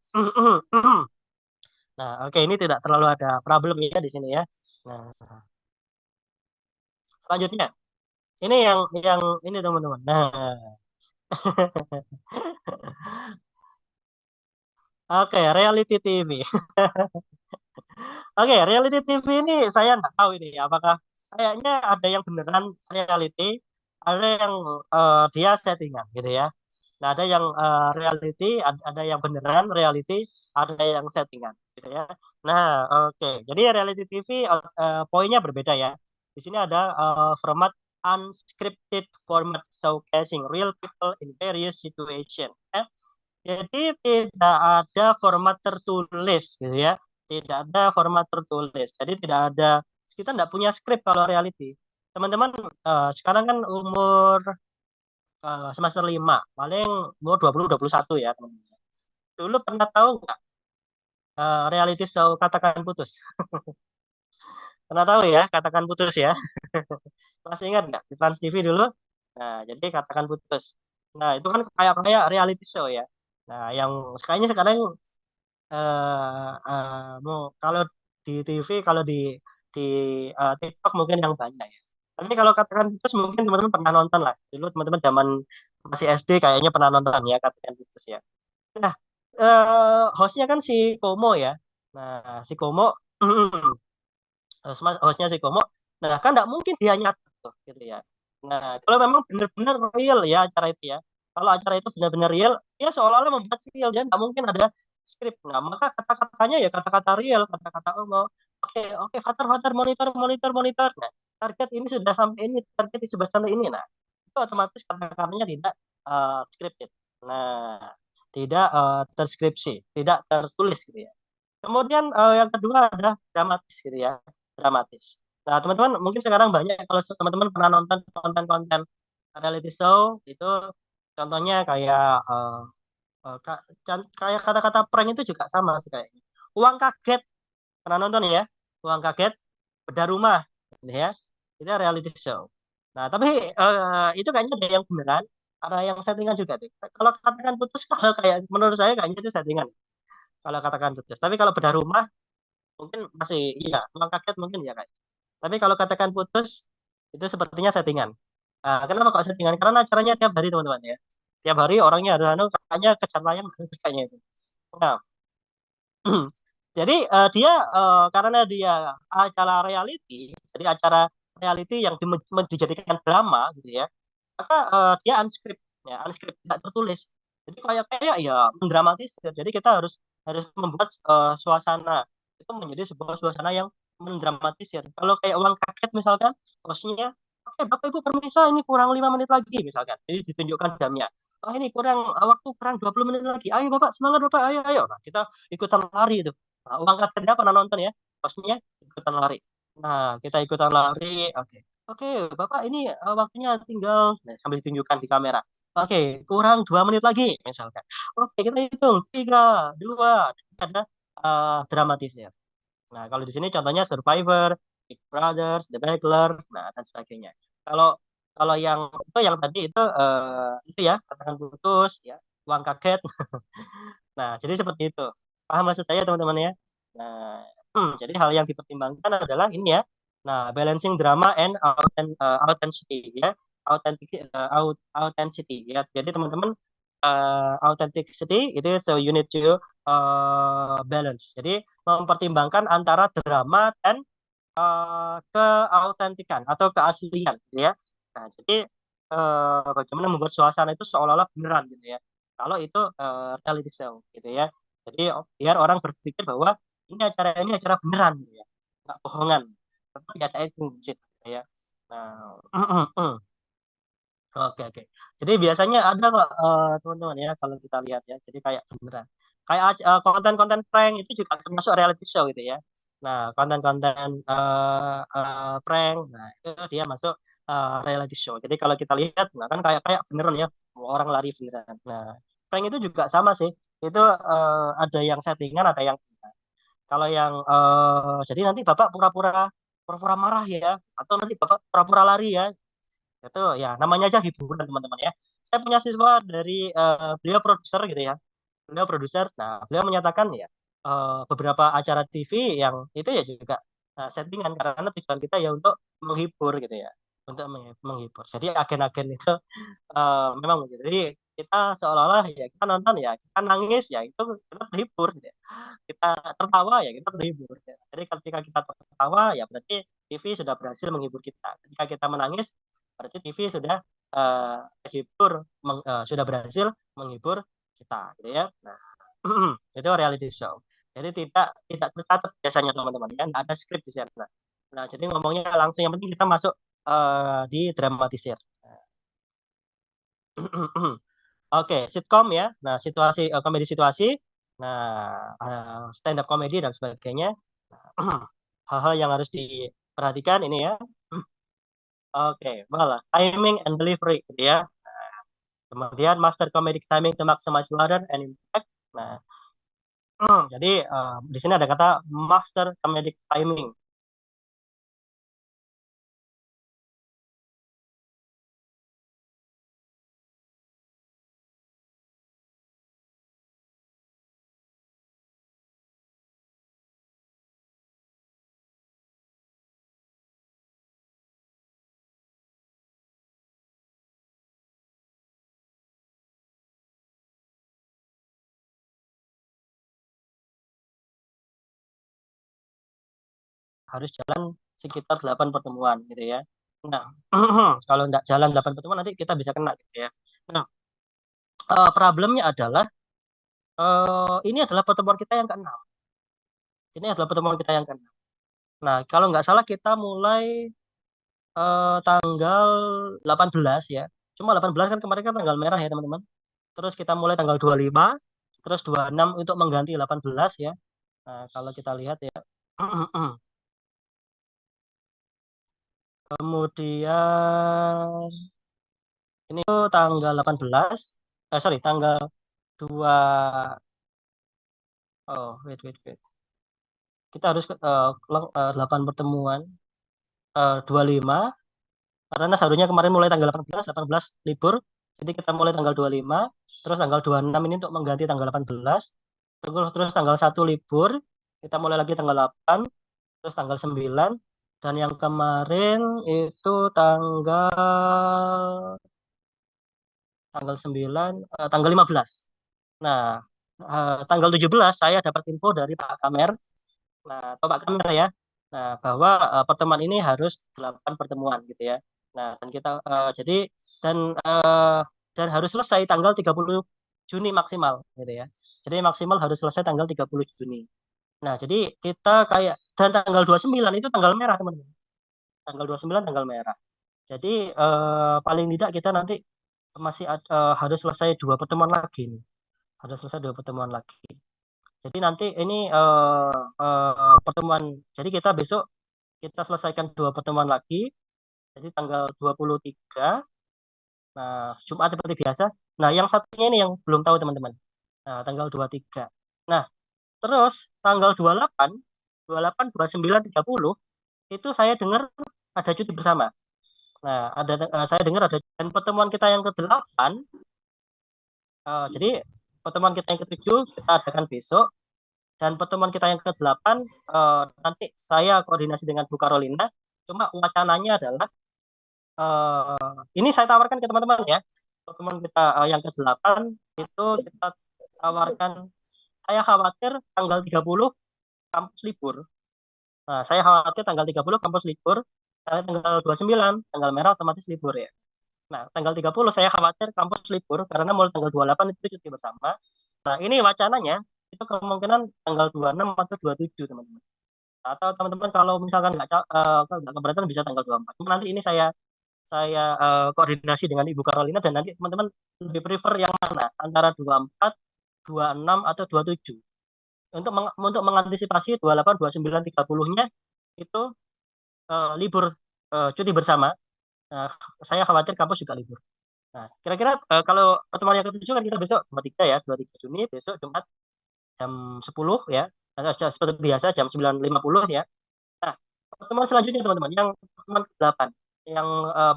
Nah, oke, ini tidak terlalu ada problem ya di sini ya. Nah, selanjutnya. Ini yang ini teman-teman. Nah, oke, reality TV. Oke, reality TV ini saya nggak tahu ini apakah kayaknya ada yang beneran reality, ada yang dia settingan gitu ya. Nah, ada yang reality, ada yang beneran reality, ada yang settingan gitu ya. Nah, oke. Jadi reality TV poinnya berbeda ya. Di sini ada format unscripted format showcasing real people in various situation. Jadi tidak ada format tertulis gitu ya. Tidak ada format tertulis. Jadi tidak ada, kita tidak punya skrip kalau reality. Teman-teman sekarang kan umur semester 5, paling umur 20-21 ya teman-teman. Dulu pernah tahu nggak reality show Katakan Putus? Pernah tahu ya Katakan Putus ya? Masih ingat nggak di Trans TV dulu? Nah, jadi Katakan Putus. Nah, itu kan kayak kayak reality show ya. Nah, yang kayaknya sekarang kalau di TV, kalau di TikTok mungkin yang banyak ya. Tapi kalau Katakan Putus mungkin teman-teman pernah nonton lah. Dulu teman-teman zaman masih SD kayaknya pernah nonton ya Katakan Putus ya. Nah, hostnya kan si Komo ya. Nah, si Komo, hostnya si Komo. Nah, kan nggak mungkin dia nyata tuh, gitu ya. Nah, kalau memang benar-benar real ya acara itu ya. Kalau acara itu benar-benar real, ya seolah-olah membuat real dan nggak mungkin ada skrip. Nah, maka kata-katanya ya kata-kata real, kata-kata oke, oke, Fatar, Fatar, monitor, monitor, monitor. Nah, target ini sudah sampai ini, target ini sudah sampai ini. Nah, itu otomatis kata-katanya tidak scripted. Nah, tidak terskripsi, tidak tertulis gitu ya. Kemudian yang kedua adalah dramatis gitu ya, dramatis. Nah, teman-teman mungkin sekarang banyak kalau teman-teman pernah nonton konten-konten reality show itu contohnya kayak kayak kata-kata prank itu juga sama sih kayaknya. Uang kaget, pernah nonton ya? Uang kaget, bedah rumah gitu ya. Itu reality show. Nah, tapi itu kayaknya ada yang beneran, ada yang settingan juga tuh. Kalau katakan putus kalau kayak menurut saya kayaknya itu settingan. Kalau katakan putus. Tapi kalau bedah rumah mungkin masih iya, uang kaget mungkin ya kayak. Tapi kalau katakan putus itu sepertinya settingan. Kenapa kok settingan? Karena acaranya tiap hari teman-teman ya. Tiap hari orangnya ada anu kayaknya kejar tayang kayaknya itu. Nah, jadi dia karena dia acara reality, jadi acara reality yang dijadikan drama gitu ya, maka dia unscript, ya unscript tidak tertulis. Jadi kayak kayak ya mendramatisir. Jadi kita harus harus membuat suasana itu menjadi sebuah suasana yang mendramatisir. Kalau kayak uang kaget misalkan, hostnya, oke Bapak Ibu permisa ini kurang 5 menit lagi misalkan. Jadi ditunjukkan jamnya. Oh ini kurang waktu kurang 20 menit lagi. Ayo Bapak semangat Bapak, ayo ayo. Nah, kita ikutan lari itu. Nah, uang kagetnya pernah nonton ya? Hostnya ikutan lari. Nah, kita ikutan lari. Oke. Oke, Bapak ini waktunya tinggal nah, sambil ditunjukkan di kamera. Oke, kurang 2 menit lagi misalkan. Oke, kita hitung 3, 2, ada dramatisir. Nah, kalau di sini contohnya Survivor, Big Brothers, The Bachelor, nah dan sebagainya. Kalau kalau yang tadi itu ya katakan putus ya, uang kaget. Nah, jadi seperti itu. Paham maksud saya teman-teman ya? Nah, jadi hal yang dipertimbangkan adalah ini ya. Nah, balancing drama and authenticity ya. Authenticity ya. Jadi teman-teman authenticity itu so you need to balance. Jadi mempertimbangkan antara drama dan keautentikan atau keaslian gitu ya. Nah, jadi bagaimana membuat suasana itu seolah-olah beneran gitu ya. Kalau itu reality show gitu ya. Jadi biar orang berpikir bahwa ini acara beneran gitu ya. Nggak bohongan. Tapi ada acting di situ gitu ya. Nah, oke oke. Jadi biasanya ada kok teman-teman ya kalau kita lihat ya. Jadi kayak beneran. Kayak konten-konten prank itu juga termasuk reality show gitu ya. Nah, konten-konten prank, nah itu dia masuk reality show. Jadi kalau kita lihat, nah kan kayak kayak beneran ya, orang lari beneran. Nah, prank itu juga sama sih. Itu ada yang settingan, ada yang enggak. Kalau yang jadi nanti Bapak pura-pura marah ya, atau nanti Bapak pura-pura lari ya, itu ya namanya aja hiburan teman-teman ya. Saya punya siswa dari beliau produser gitu ya. Beliau produser. Nah, beliau menyatakan ya beberapa acara TV yang itu ya juga settingan karena tujuan kita ya untuk menghibur gitu ya. Untuk menghibur. Jadi agen-agen itu memang begitu. Jadi kita seolah-olah ya kita nonton ya kita nangis ya itu kita terhibur gitu ya. Kita tertawa ya kita terhibur. Ya. Jadi ketika kita tertawa ya berarti TV sudah berhasil menghibur kita. Ketika kita menangis berarti TV sudah terhibur sudah berhasil menghibur kita gitu ya. Nah, itu reality show. Jadi tidak tidak tercatat biasanya teman-teman ya, nggak ada skrip di sana. Nah, jadi ngomongnya langsung yang penting kita masuk di dramatisir. Oke, sitkom ya. Nah, komedi situasi. Nah, stand up komedi dan sebagainya. Hal-hal yang harus diperhatikan ini ya. Oke, malah timing and delivery gitu ya. Kemudian master comedic timing to maximize ladder and impact. Nah, jadi di sini ada kata master comedic timing. Harus jalan sekitar 8 pertemuan gitu ya. Nah, kalau nggak jalan 8 pertemuan nanti kita bisa kena gitu ya. Nah, problemnya adalah ini adalah pertemuan kita yang keenam. Ini adalah pertemuan kita yang keenam. Nah, kalau nggak salah kita mulai tanggal 18 ya. Cuma 18 kan kemarin kan tanggal merah ya teman-teman. Terus kita mulai tanggal 25, terus 26 untuk mengganti 18 ya. Nah, kalau kita lihat ya. Kemudian ini tuh tanggal 18, sorry, tanggal 2, oh, wait. Kita harus 8 pertemuan, 25, karena seharusnya kemarin mulai tanggal 18 libur, jadi kita mulai tanggal 25, terus tanggal 26 ini untuk mengganti tanggal 18, terus tanggal 1 libur, kita mulai lagi tanggal 8, terus tanggal 9, dan yang kemarin itu tanggal 9, tanggal 15. Nah, tanggal 17 saya dapat info dari Pak Kamer, nah, atau Pak Kamer ya, nah, bahwa pertemuan ini harus 8 pertemuan gitu ya. Nah, dan kita dan eh, dan harus selesai tanggal 30 Juni maksimal gitu ya. Jadi maksimal harus selesai tanggal 30 Juni. Nah, jadi kita kayak dan tanggal 29 itu tanggal merah, teman-teman. Tanggal 29 tanggal merah. Jadi paling tidak kita nanti harus selesai 2 pertemuan lagi nih. Harus selesai 2 pertemuan lagi. Jadi nanti ini pertemuan. Jadi kita besok kita selesaikan 2 pertemuan lagi. Jadi tanggal 23 Nah, Jumat seperti biasa. Nah, yang satunya ini yang belum tahu teman-teman. Nah, tanggal 23. Nah, terus tanggal 28, 28, 29, 30 itu saya dengar ada cuti bersama. Nah, saya dengar ada dan pertemuan kita yang ke-8, jadi pertemuan kita yang ke-7 kita adakan besok dan pertemuan kita yang ke-8 nanti saya koordinasi dengan Bu Carolina. Cuma wacananya adalah ini saya tawarkan ke teman-teman ya. Pertemuan kita yang ke-8 itu kita tawarkan, saya khawatir tanggal 30 kampus libur. Nah, saya khawatir tanggal 30 kampus libur, tanggal 29 tanggal merah otomatis libur ya. Nah, tanggal 30 saya khawatir kampus libur karena mulai tanggal 28 itu cuti bersama. Nah, ini wacananya itu kemungkinan tanggal 26 atau 27 teman-teman. Atau teman-teman kalau misalkan nggak keberatan bisa tanggal 24. Cuma nanti ini saya koordinasi dengan Ibu Carolina dan nanti teman-teman lebih prefer yang mana antara 24, 26 atau 27. Untuk mengantisipasi 28, 29, 30-nya itu libur cuti bersama. Nah, saya khawatir kampus juga libur. Nah, kira-kira kalau pertemuan yang ke-7 kan kita besok 23 ya, 23 Juni besok Jumat jam 10 ya. Nah, seperti biasa jam 9.50 ya. Nah, pertemuan selanjutnya teman-teman, yang pertemuan ke-8, yang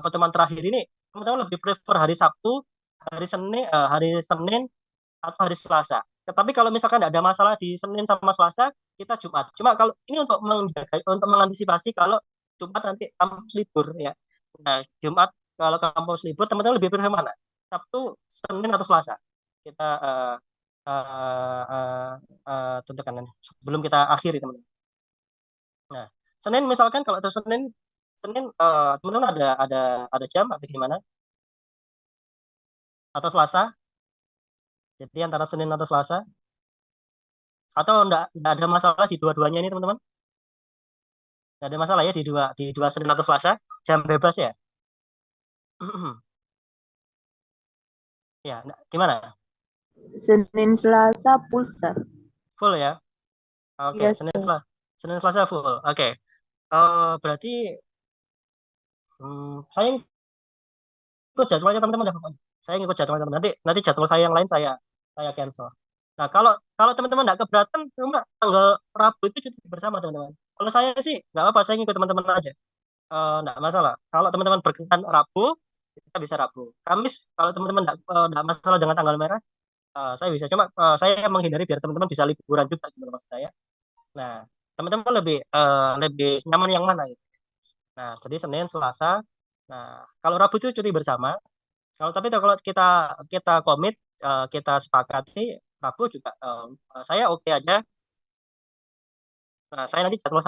pertemuan terakhir ini teman-teman lebih prefer hari Sabtu, hari Senin atau hari Selasa. Tetapi kalau misalkan tidak ada masalah di Senin sama Selasa, kita Jumat. Cuma kalau ini untuk mengantisipasi kalau Jumat nanti kampus libur ya. Nah, Jumat kalau kampus libur, teman-teman lebih prefer mana? Sabtu, Senin atau Selasa? Kita tentukan nanti sebelum kita akhiri teman-teman. Nah, Senin misalkan kalau itu Senin, Senin teman-teman ada jam atau gimana? Atau Selasa? Jadi antara Senin atau Selasa? Atau enggak ada masalah di dua-duanya ini teman-teman? Enggak ada masalah ya di dua Senin atau Selasa? Jam bebas ya? Ya, gimana? Senin Selasa Pulsar. Full ya? Oke, Iya, Senin Sir. Selasa, Senin Selasa full. Oke. Berarti saya ikut jadwalnya teman-teman ya pokoknya. Saya ngikut jadwalnya teman. Nanti nanti jadwal saya yang lain saya cancel. Nah, kalau kalau teman-teman nggak keberatan, cuma tanggal Rabu itu cuti bersama teman-teman. Kalau saya sih nggak apa-apa, saya ngikut teman-teman aja. Nggak masalah. Kalau teman-teman berkenan Rabu, kita bisa Rabu. Kamis, kalau teman-teman nggak masalah dengan tanggal merah, saya bisa. Cuma saya menghindari biar teman-teman bisa liburan juga gitu loh, maksud saya. Nah, teman-teman lebih nyaman yang mana gitu. Nah, jadi Senin, Selasa. Nah, kalau Rabu itu cuti bersama. Kalau kita kita komit, kita sepakati Rabu juga saya oke aja. Nah, saya nanti jadwal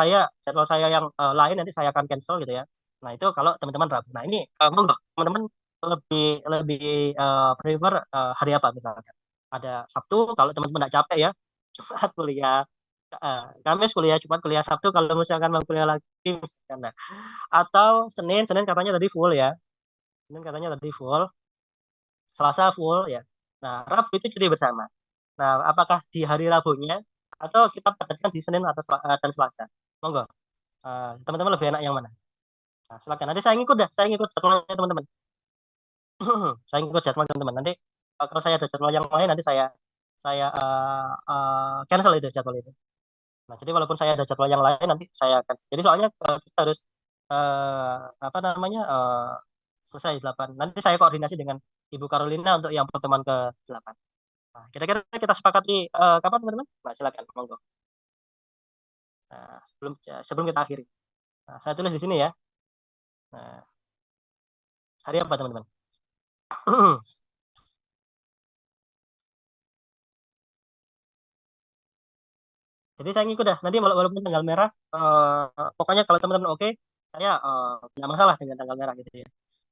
saya yang lain nanti saya akan cancel gitu ya. Nah, itu kalau teman-teman Rabu. Nah, ini monggo teman-teman lebih lebih prefer hari apa misalkan. Ada Sabtu kalau teman-teman nggak capek ya. Jumat kuliah, Kamis kuliah, Jumat kuliah, Sabtu kalau misalkan mau kuliah lagi misalkan. Nah, atau Senin, Senin katanya tadi full ya. Senin katanya tadi full, Selasa full ya. Nah, Rabu itu cuti bersama. Nah, apakah di hari Rabunya atau kita padatkan di Senin atau dan Selasa? Monggo. Teman-teman lebih enak yang mana? Nah, silakan. Nanti saya ngikut dah. Saya ngikut jadwalnya teman-teman. Saya ngikut jadwal teman-teman. Nanti kalau saya ada jadwal yang lain nanti saya cancel itu jadwal itu. Nah, jadi walaupun saya ada jadwal yang lain nanti saya cancel. Jadi soalnya kita harus apa namanya selesai 8. Nanti saya koordinasi dengan Ibu Carolina untuk yang pertemuan ke-8. Nah, kira-kira kita sepakati kapan teman-teman? Nah, silakan, monggo. Nah, sebelum kita akhiri. Nah, saya tulis di sini ya. Nah, hari apa teman-teman? Jadi saya ngikut dah. Nanti walaupun tanggal merah, pokoknya kalau teman-teman oke, saya nggak masalah dengan tanggal merah gitu ya.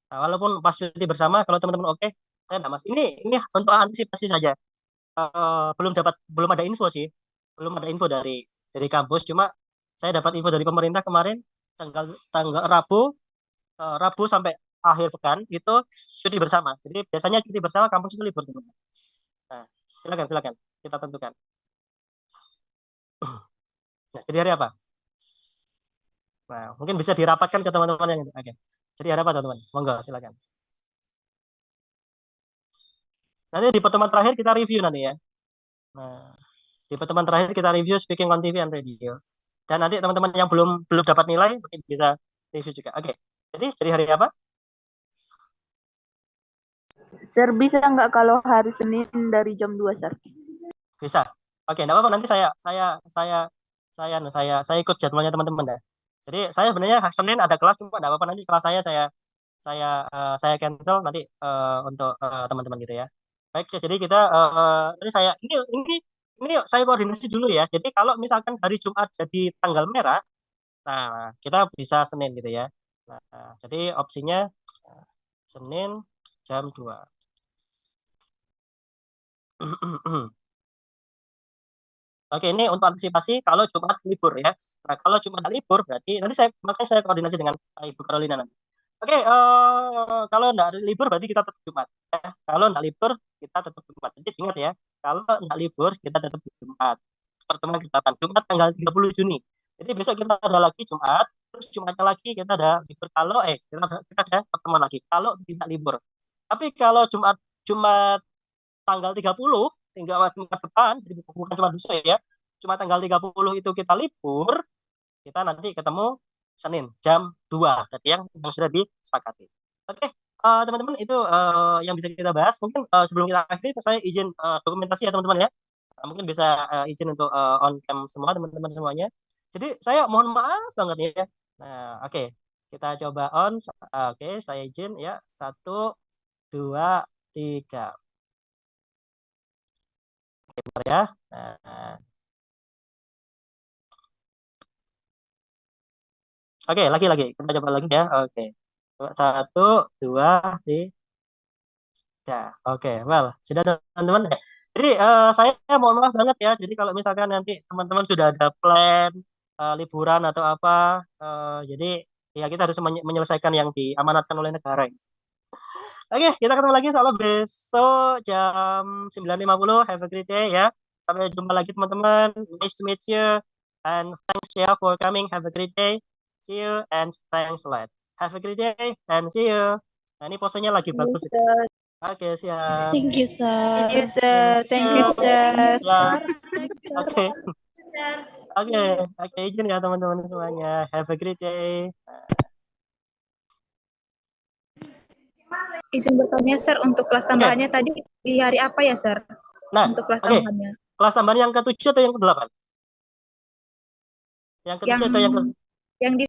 Nah, walaupun pas cuti bersama, kalau teman-teman oke, saya nggak masalah. Ini untuk antisipasi saja. Belum ada info sih, belum ada info dari kampus. Cuma saya dapat info dari pemerintah kemarin tanggal tanggal Rabu sampai akhir pekan itu cuti bersama. Jadi biasanya cuti bersama kampus itu libur teman-teman. Nah, silakan silakan kita tentukan. Nah, jadi hari apa? Nah, mungkin bisa dirapatkan ke teman-teman yang itu. Oke. Jadi hari apa teman-teman? Monggo silakan. Nanti di pertemuan terakhir kita review nanti ya. Nah, di pertemuan terakhir kita review speaking on TV and radio. Dan nanti teman-teman yang belum belum dapat nilai mungkin bisa review juga. Oke. Jadi dari hari apa? Sir, bisa nggak kalau hari Senin dari jam 2, Sir? Bisa. Oke, enggak apa-apa nanti saya ikut jadwalnya teman-teman dah. Jadi saya sebenarnya Senin ada kelas cuma enggak apa-apa nanti kelas saya cancel nanti untuk teman-teman gitu ya. Baik, ya, jadi kita nanti ini saya koordinasi dulu ya. Jadi kalau misalkan hari Jumat jadi tanggal merah, nah kita bisa Senin gitu ya. Nah, jadi opsinya Senin jam 2. Oke, ini untuk antisipasi kalau Jumat libur ya. Nah, kalau Jumat libur berarti nanti makanya saya koordinasi dengan Ibu Carolina nanti. Oke, kalau enggak libur berarti kita tetap Jumat. Ya. Kalau enggak libur kita tetap Jumat. Jadi ingat ya, kalau enggak libur kita tetap Jumat. Pertemuan kita Jumat tanggal 30 Juni. Jadi besok kita ada lagi Jumat, terus Jumatnya lagi kita ada libur kalau kita ada pertemuan lagi kalau tidak libur. Tapi kalau Jumat tanggal 30 tinggal Jumat depan, jadi bukan cuma besok ya. Cuma tanggal 30 itu kita libur, kita nanti ketemu Senin jam 2 tadi yang sudah disepakati. Oke, teman-teman itu yang bisa kita bahas. Mungkin sebelum kita akhiri saya izin dokumentasi ya teman-teman ya. Mungkin bisa izin untuk on cam semua teman-teman semuanya. Jadi saya mohon maaf banget ya. Nah, oke. Kita coba on. Oke, saya izin ya. 1, 2, 3. Oke, bentar ya. Nah. Oke, lagi. Kita coba lagi ya. Oke. 1, 2, 3. Oke, well, sudah teman-teman ya. Jadi saya mohon maaf banget ya. Jadi kalau misalkan nanti teman-teman sudah ada plan liburan atau apa, jadi ya kita harus menyelesaikan yang diamanatkan oleh negara. Oke, kita ketemu lagi insya Allah besok jam 9.50. Have a great day ya. Sampai jumpa lagi teman-teman. Nice to meet you. And thanks ya for coming. Have a great day. See you and thanks a lot. Have a great day and see you. Nah, ini posenya lagi bagus. Oke, siap. Thank you, sir. See you, sir. Thank you, sir. Ya. Oke. Oke, izin ya teman-teman semuanya. Have a great day. Izin bertanya, sir, untuk kelas tambahannya tadi di hari apa ya, sir? Nah, untuk kelas tambahannya. Kelas tambahan yang ke-7 atau yang ke-8? Yang ke-7 atau yang ke... Yang di